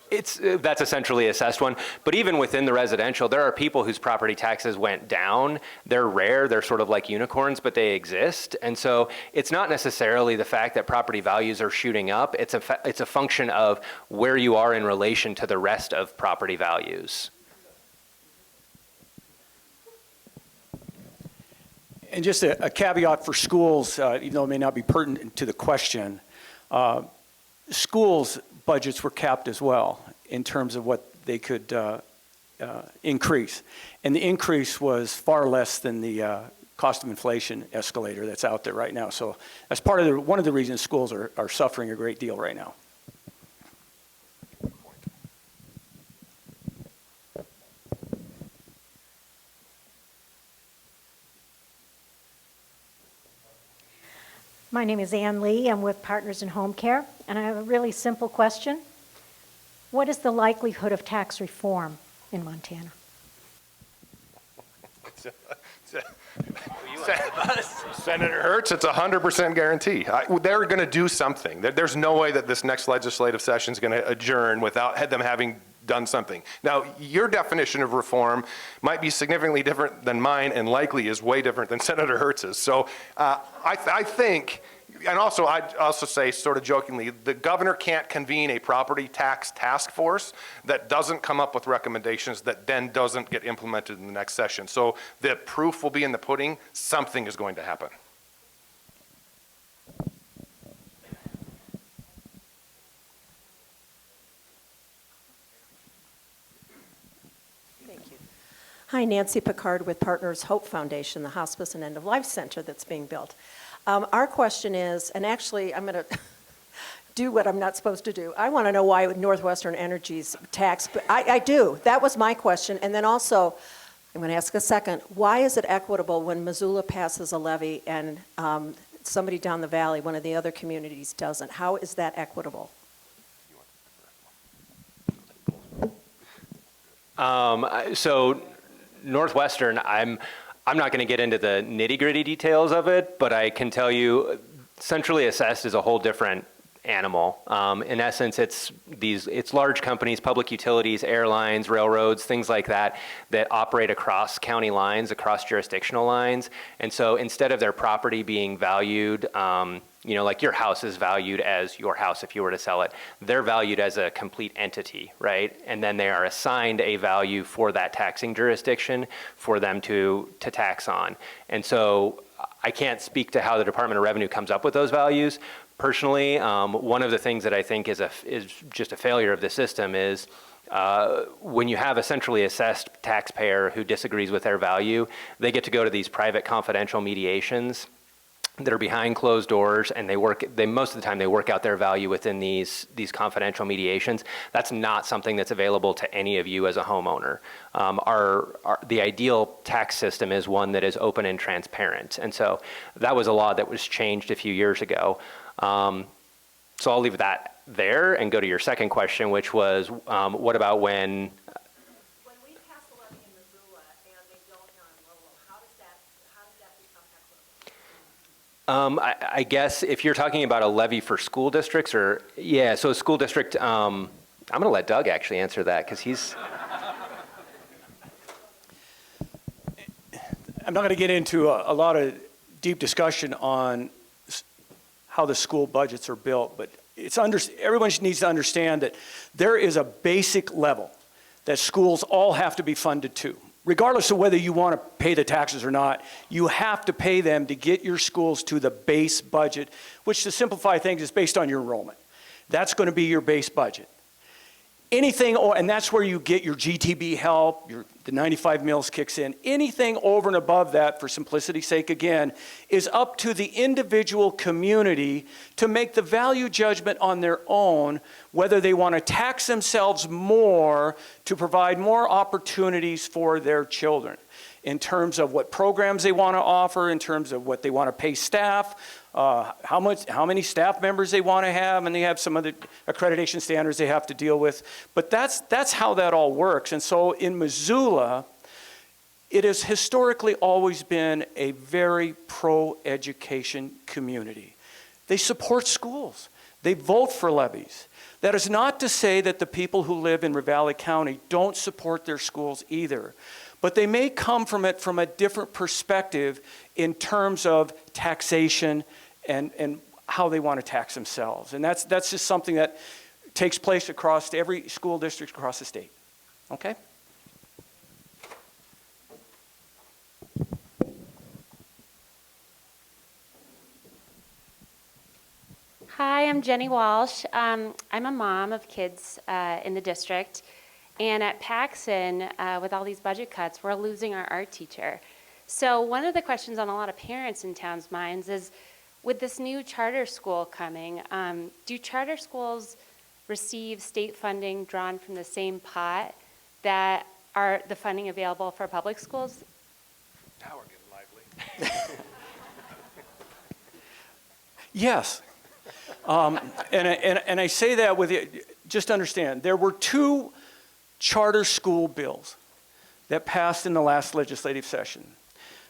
That's a centrally assessed one. But even within the residential, there are people whose property taxes went down. They're rare. They're sort of like unicorns, but they exist. And so it's not necessarily the fact that property values are shooting up. It's a function of where you are in relation to the rest of property values. And just a caveat for schools, even though it may not be pertinent to the question, schools' budgets were capped as well in terms of what they could increase. And the increase was far less than the cost of inflation escalator that's out there right now. So that's one of the reasons schools are suffering a great deal right now. My name is Ann Lee. I'm with Partners in Home Care, and I have a really simple question. What is the likelihood of tax reform in Montana? Senator Hertz, it's 100% guarantee. They're going to do something. There's no way that this next legislative session is going to adjourn without them having done something. Now, your definition of reform might be significantly different than mine and likely is way different than Senator Hertz's. So I think, and also I'd also say sort of jokingly, the governor can't convene a property tax task force that doesn't come up with recommendations that then doesn't get implemented in the next session. So the proof will be in the pudding. Something is going to happen. Hi, Nancy Picard with Partners Hope Foundation, the hospice and end-of-life center that's being built. Our question is, and actually I'm going to do what I'm not supposed to do. I want to know why Northwestern Energy's tax, but I do. That was my question. And then also, I'm going to ask a second, why is it equitable when Missoula passes a levy and somebody down the valley, one of the other communities, doesn't? How is that equitable? So Northwestern, I'm not going to get into the nitty-gritty details of it, but I can tell you centrally assessed is a whole different animal. In essence, it's large companies, public utilities, airlines, railroads, things like that, that operate across county lines, across jurisdictional lines. And so instead of their property being valued, like your house is valued as your house if you were to sell it, they're valued as a complete entity, right? And then they are assigned a value for that taxing jurisdiction for them to tax on. And so I can't speak to how the Department of Revenue comes up with those values. Personally, one of the things that I think is just a failure of the system is when you have a centrally assessed taxpayer who disagrees with their value, they get to go to these private confidential mediations that are behind closed doors, and most of the time they work out their value within these confidential mediations. That's not something that's available to any of you as a homeowner. The ideal tax system is one that is open and transparent, and so that was a law that was changed a few years ago. So I'll leave that there and go to your second question, which was, what about when we pass a levy in Missoula and they don't here in Lowell, how does that become equitable? I guess if you're talking about a levy for school districts so a school district, I'm going to let Doug actually answer that because he's. I'm not going to get into a lot of deep discussion on how the school budgets are built, but everyone needs to understand that there is a basic level that schools all have to be funded to. Regardless of whether you want to pay the taxes or not, you have to pay them to get your schools to the base budget, which, to simplify things, is based on your enrollment. That's going to be your base budget. Anything, and that's where you get your GTB help, the 95 mills kicks in. Anything over and above that, for simplicity's sake again, is up to the individual community to make the value judgment on their own, whether they want to tax themselves more to provide more opportunities for their children, in terms of what programs they want to offer, in terms of what they want to pay staff, how many staff members they want to have, and they have some other accreditation standards they have to deal with. But that's how that all works. And so in Missoula, it has historically always been a very pro-education community. They support schools. They vote for levies. That is not to say that the people who live in Ravalli County don't support their schools either, but they may come from it from a different perspective in terms of taxation and how they want to tax themselves. And that's just something that takes place across every school district across the state. Okay? Hi, I'm Jenny Walsh. I'm a mom of kids in the district. And at Paxson, with all these budget cuts, we're losing our art teacher. So one of the questions on a lot of parents in town's minds is, with this new charter school coming, do charter schools receive state funding drawn from the same pot that are the funding available for public schools? Now we're getting lively. Yes. And I say that with you, just understand, there were two charter school bills that passed in the last legislative session.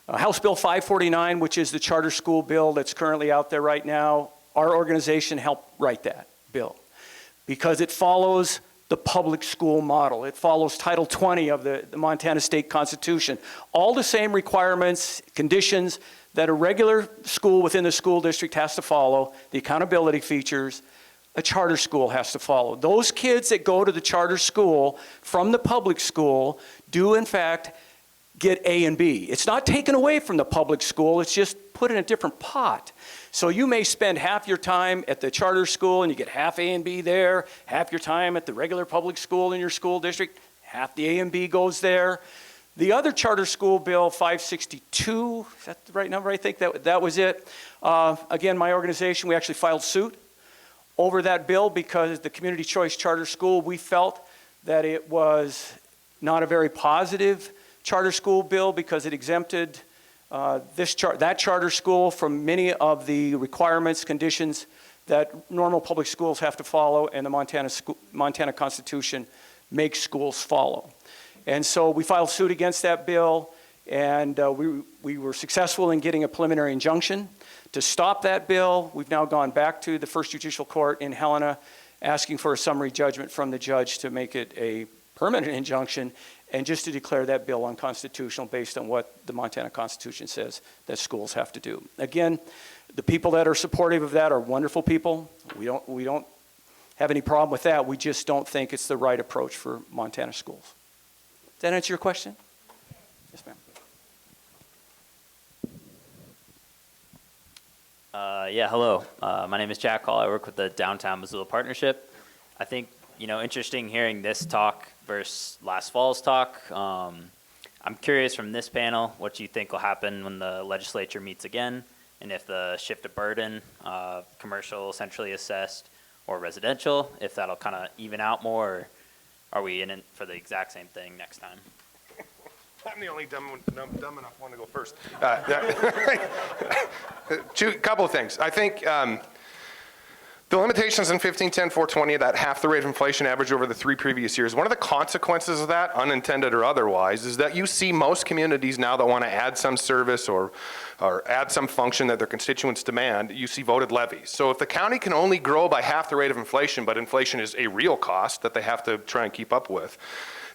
House Bill 549, which is the charter school bill that's currently out there right now, our organization helped write that bill because it follows the public school model. It follows Title 20 of the Montana State Constitution. All the same requirements, conditions that a regular school within the school district has to follow, the accountability features, a charter school has to follow. Those kids that go to the charter school from the public school do in fact get A and B. It's not taken away from the public school, it's just put in a different pot. So you may spend half your time at the charter school and you get half A and B there, half your time at the regular public school in your school district, half the A and B goes there. The other charter school bill, 562, is that the right number? I think that was it. Again, my organization, we actually filed suit over that bill because the community choice charter school, we felt that it was not a very positive charter school bill because it exempted that charter school from many of the requirements, conditions that normal public schools have to follow and the Montana Constitution makes schools follow. And so we filed suit against that bill, and we were successful in getting a preliminary injunction to stop that bill. We've now gone back to the First Judicial Court in Helena asking for a summary judgment from the judge to make it a permanent injunction and just to declare that bill unconstitutional based on what the Montana Constitution says that schools have to do. Again, the people that are supportive of that are wonderful people. We don't have any problem with that. We just don't think it's the right approach for Montana schools. Does that answer your question? Yes, ma'am. Yeah, hello. My name is Jack Hall. I work with the Downtown Missoula Partnership. I think, interesting hearing this talk versus last fall's talk. I'm curious from this panel what you think will happen when the legislature meets again, and if the shift of burden, commercial centrally assessed or residential, if that'll kind of even out more, or are we in it for the exact same thing next time? I'm the only dumb enough one to go first. Couple of things. I think the limitations in 1510-420, that half the rate of inflation average over the 3 previous years, one of the consequences of that, unintended or otherwise, is that you see most communities now that want to add some service or add some function that their constituents demand, you see voted levies. So if the county can only grow by half the rate of inflation, but inflation is a real cost that they have to try and keep up with,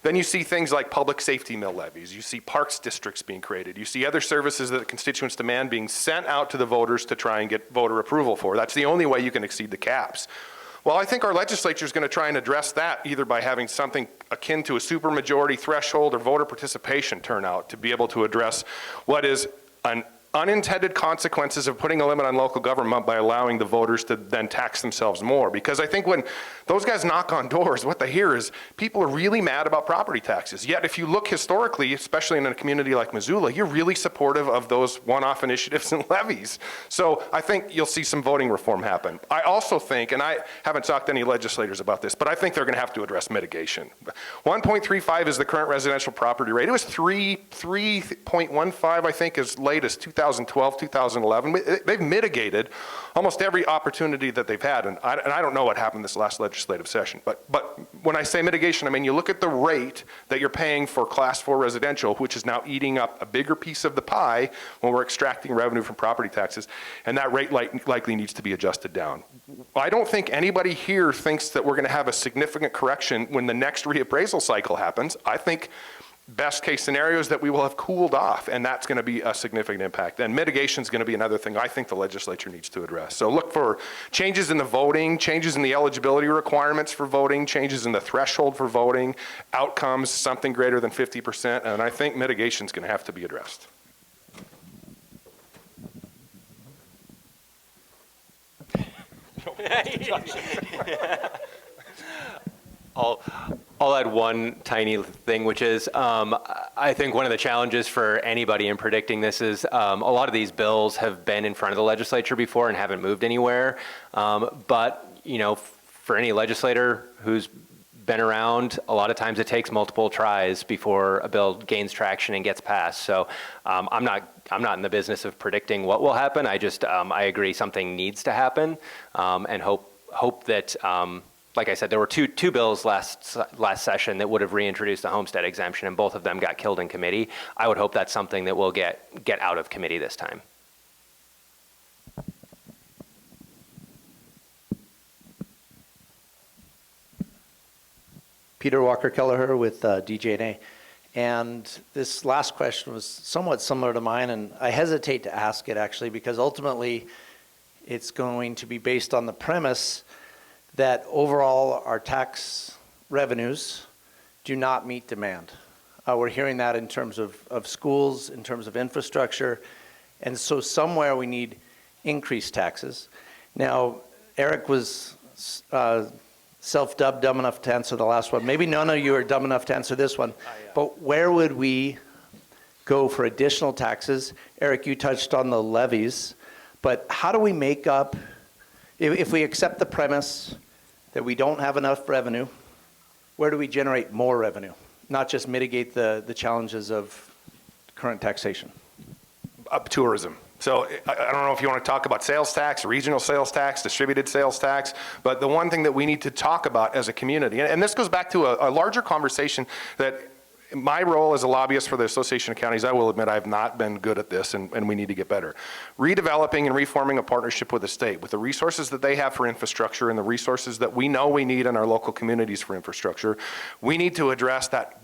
then you see things like public safety mill levies. You see parks districts being created. You see other services that the constituents demand being sent out to the voters to try and get voter approval for. That's the only way you can exceed the caps. Well, I think our legislature is going to try and address that either by having something akin to a supermajority threshold or voter participation turnout to be able to address what is an unintended consequences of putting a limit on local government by allowing the voters to then tax themselves more. Because I think when those guys knock on doors, what they hear is people are really mad about property taxes. Yet if you look historically, especially in a community like Missoula, you're really supportive of those one-off initiatives and levies. So I think you'll see some voting reform happen. I also think, and I haven't talked to any legislators about this, but I think they're going to have to address mitigation. 1.35 is the current residential property rate. It was 3.15, I think, as late as 2000. 2012, 2011. They've mitigated almost every opportunity that they've had, and I don't know what happened this last legislative session, but when I say mitigation, I mean you look at the rate that you're paying for Class 4 residential, which is now eating up a bigger piece of the pie when we're extracting revenue from property taxes, and that rate likely needs to be adjusted down. I don't think anybody here thinks that we're going to have a significant correction when the next reappraisal cycle happens. I think best case scenario is that we will have cooled off, and that's going to be a significant impact. And mitigation is going to be another thing I think the legislature needs to address. So look for changes in the voting, changes in the eligibility requirements for voting, changes in the threshold for voting, outcomes something greater than 50%, and I think mitigation is going to have to be addressed. I'll add one tiny thing, which is I think one of the challenges for anybody in predicting this is a lot of these bills have been in front of the legislature before and haven't moved anywhere. But, you know, for any legislator who's been around, a lot of times it takes multiple tries before a bill gains traction and gets passed. So I'm not in the business of predicting what will happen. I just I agree something needs to happen, and hope that. Like I said, there were two bills last session that would have reintroduced the homestead exemption, and both of them got killed in committee. I would hope that's something that will get out of committee this time. Peter Walker-Kelleher with DJ&A. And this last question was somewhat similar to mine, and I hesitate to ask it actually because ultimately it's going to be based on the premise that overall our tax revenues do not meet demand. We're hearing that in terms of schools, in terms of infrastructure, and so somewhere we need increased taxes. Now, Eric was self-dubbed dumb enough to answer the last one. Maybe none of you are dumb enough to answer this one, but where would we go for additional taxes? Eric, you touched on the levies, but how do we make up, if we accept the premise that we don't have enough revenue, where do we generate more revenue? Not just mitigate the challenges of current taxation. Tourism. So I don't know if you want to talk about sales tax, regional sales tax, distributed sales tax, but the one thing that we need to talk about as a community, and this goes back to a larger conversation that my role as a lobbyist for the Association of Counties, I will admit I have not been good at this, and we need to get better. Redeveloping and reforming a partnership with the state, with the resources that they have for infrastructure and the resources that we know we need in our local communities for infrastructure, we need to address that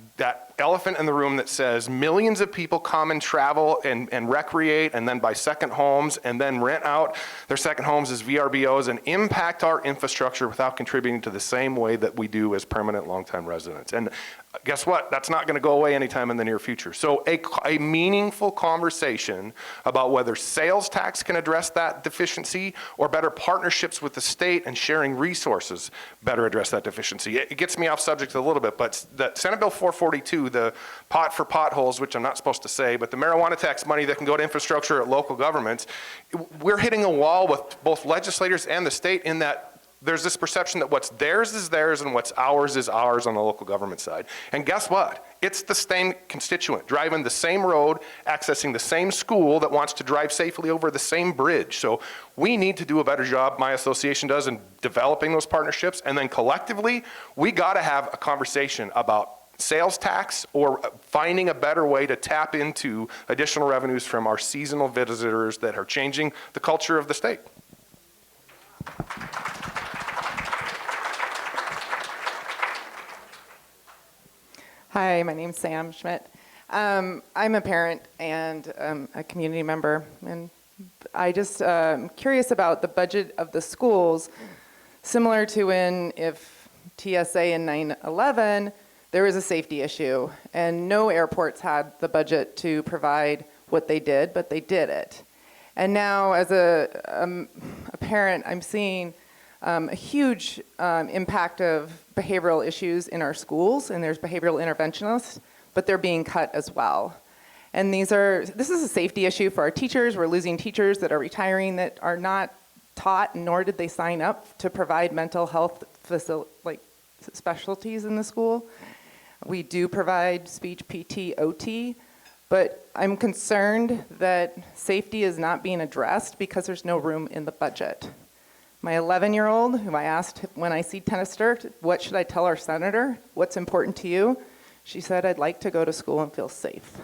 elephant in the room that says millions of people come and travel and recreate and then buy second homes and then rent out their second homes as VRBOs and impact our infrastructure without contributing to the same way that we do as permanent long-time residents. And guess what? That's not going to go away anytime in the near future. So a meaningful conversation about whether sales tax can address that deficiency or better partnerships with the state and sharing resources better address that deficiency. It gets me off subject a little bit, but the Senate Bill 442, the pot for potholes, which I'm not supposed to say, but the marijuana tax money that can go to infrastructure at local governments, we're hitting a wall with both legislators and the state in that there's this perception that what's theirs is theirs and what's ours is ours on the local government side. And guess what? It's the same constituent, driving the same road, accessing the same school that wants to drive safely over the same bridge. So we need to do a better job, my association does, in developing those partnerships. And then collectively, we gotta have a conversation about sales tax or finding a better way to tap into additional revenues from our seasonal visitors that are changing the culture of the state. Hi, my name's Sam Schmidt. I'm a parent and a community member, and I just curious about the budget of the schools, similar to if TSA in 9/11, there was a safety issue, and no airports had the budget to provide what they did, but they did it. And now, as a parent, I'm seeing a huge impact of behavioral issues in our schools, and there's behavioral interventionists, but they're being cut as well. And this is a safety issue for our teachers. We're losing teachers that are retiring that are not taught, nor did they sign up to provide mental health specialties in the school. We do provide speech PT, OT, But I'm concerned that safety is not being addressed because there's no room in the budget. My 11-year-old, who I asked when I see tennis dirt, what should I tell our senator? What's important to you? She said, I'd like to go to school and feel safe.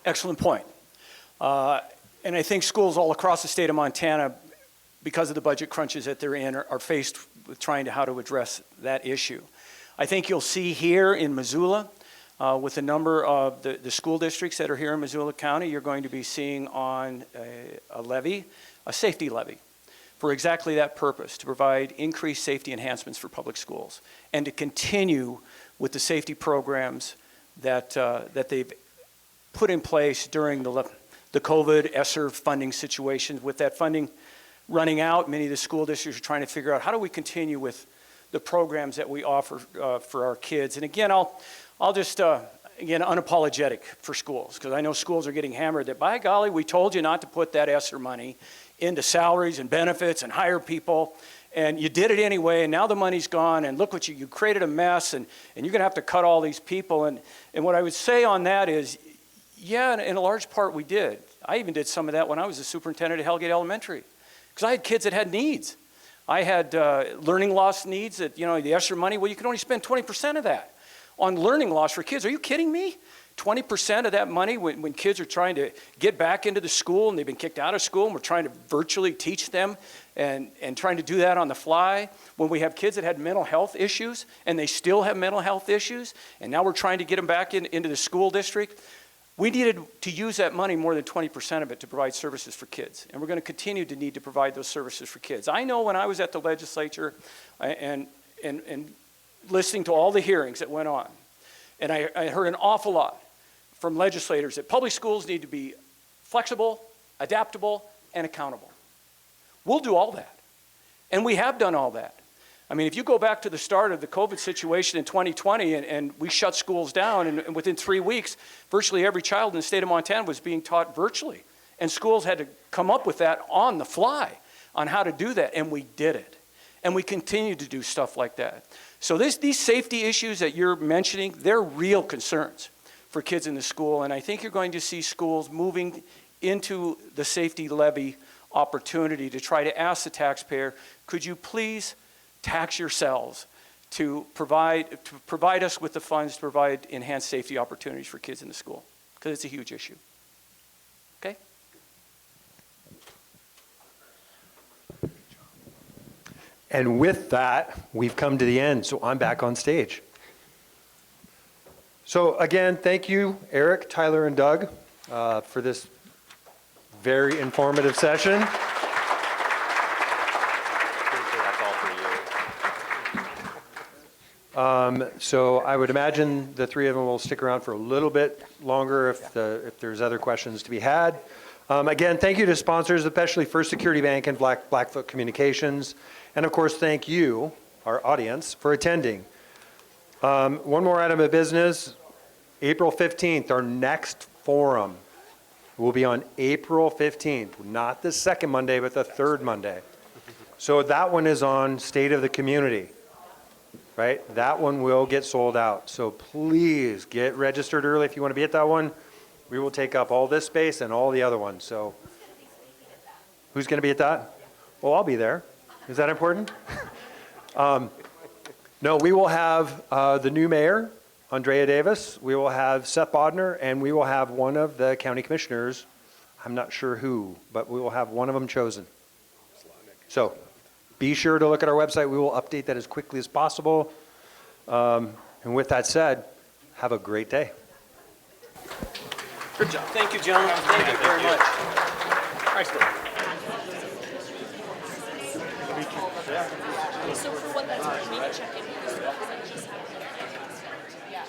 Excellent point. And I think schools all across the state of Montana, because of the budget crunches that they're in, are faced with trying to how to address that issue. I think you'll see here in Missoula, with a number of the school districts that are here in Missoula County, you're going to be seeing on a levy, a safety levy, for exactly that purpose, to provide increased safety enhancements for public schools, and to continue with the safety programs that they've put in place during the COVID ESSER funding situation. With that funding running out, many of the school districts are trying to figure out how do we continue with the programs that we offer for our kids. And again, I'll just, again, unapologetic for schools, because I know schools are getting hammered that, by golly, we told you not to put that ESSER money into salaries and benefits and hire people, and you did it anyway, and now the money's gone, and look what you created a mess, and you're gonna have to cut all these people. And what I would say on that is, yeah, in a large part we did. I even did some of that when I was the superintendent at Hellgate Elementary, because I had kids that had needs. I had learning loss needs that, the ESSER money, well, you can only spend 20% of that on learning loss for kids. Are you kidding me? 20% of that money when kids are trying to get back into the school and they've been kicked out of school and we're trying to virtually teach them and trying to do that on the fly. When we have kids that had mental health issues and they still have mental health issues, and now we're trying to get them back into the school district. We needed to use that money, more than 20% of it, to provide services for kids. And we're going to continue to need to provide those services for kids. I know when I was at the legislature and listening to all the hearings that went on, and I heard an awful lot from legislators that public schools need to be flexible, adaptable, and accountable. We'll do all that. And we have done all that. I mean, if you go back to the start of the COVID situation in 2020 and we shut schools down, and within 3 weeks, virtually every child in the state of Montana was being taught virtually. And schools had to come up with that on the fly on how to do that, and we did it. And we continue to do stuff like that. So these safety issues that you're mentioning, they're real concerns for kids in the school, and I think you're going to see schools moving into the safety levy opportunity to try to ask the taxpayer, could you please tax yourselves to provide us with the funds to provide enhanced safety opportunities for kids in the school, because it's a huge issue. Okay? And with that, we've come to the end, so I'm back on stage. So again, thank you, Eric, Tyler, and Doug, for this very informative session. So I would imagine the three of them will stick around for a little bit longer if there's other questions to be had. Again, thank you to sponsors, especially First Security Bank and Blackfoot Communications. And of course, thank you, our audience, for attending. One more item of business, April 15th, our next forum will be on April 15th, not the second Monday, but the third Monday. So that one is on State of the Community, right? That one will get sold out. So please get registered early if you want to be at that one. We will take up all this space and all the other ones. So who's going to be at that? Well, I'll be there. Is that important? No, we will have the new mayor, Andrea Davis. We will have Seth Bodner, and we will have one of the county commissioners. I'm not sure who, but we will have one of them chosen. So be sure to look at our website. We will update that as quickly as possible. And with that said, have a great day. Good job. Thank you, gentlemen. Thank you very much. Nice work. So for what that's worth, maybe check in with the school, because I just have. Yeah.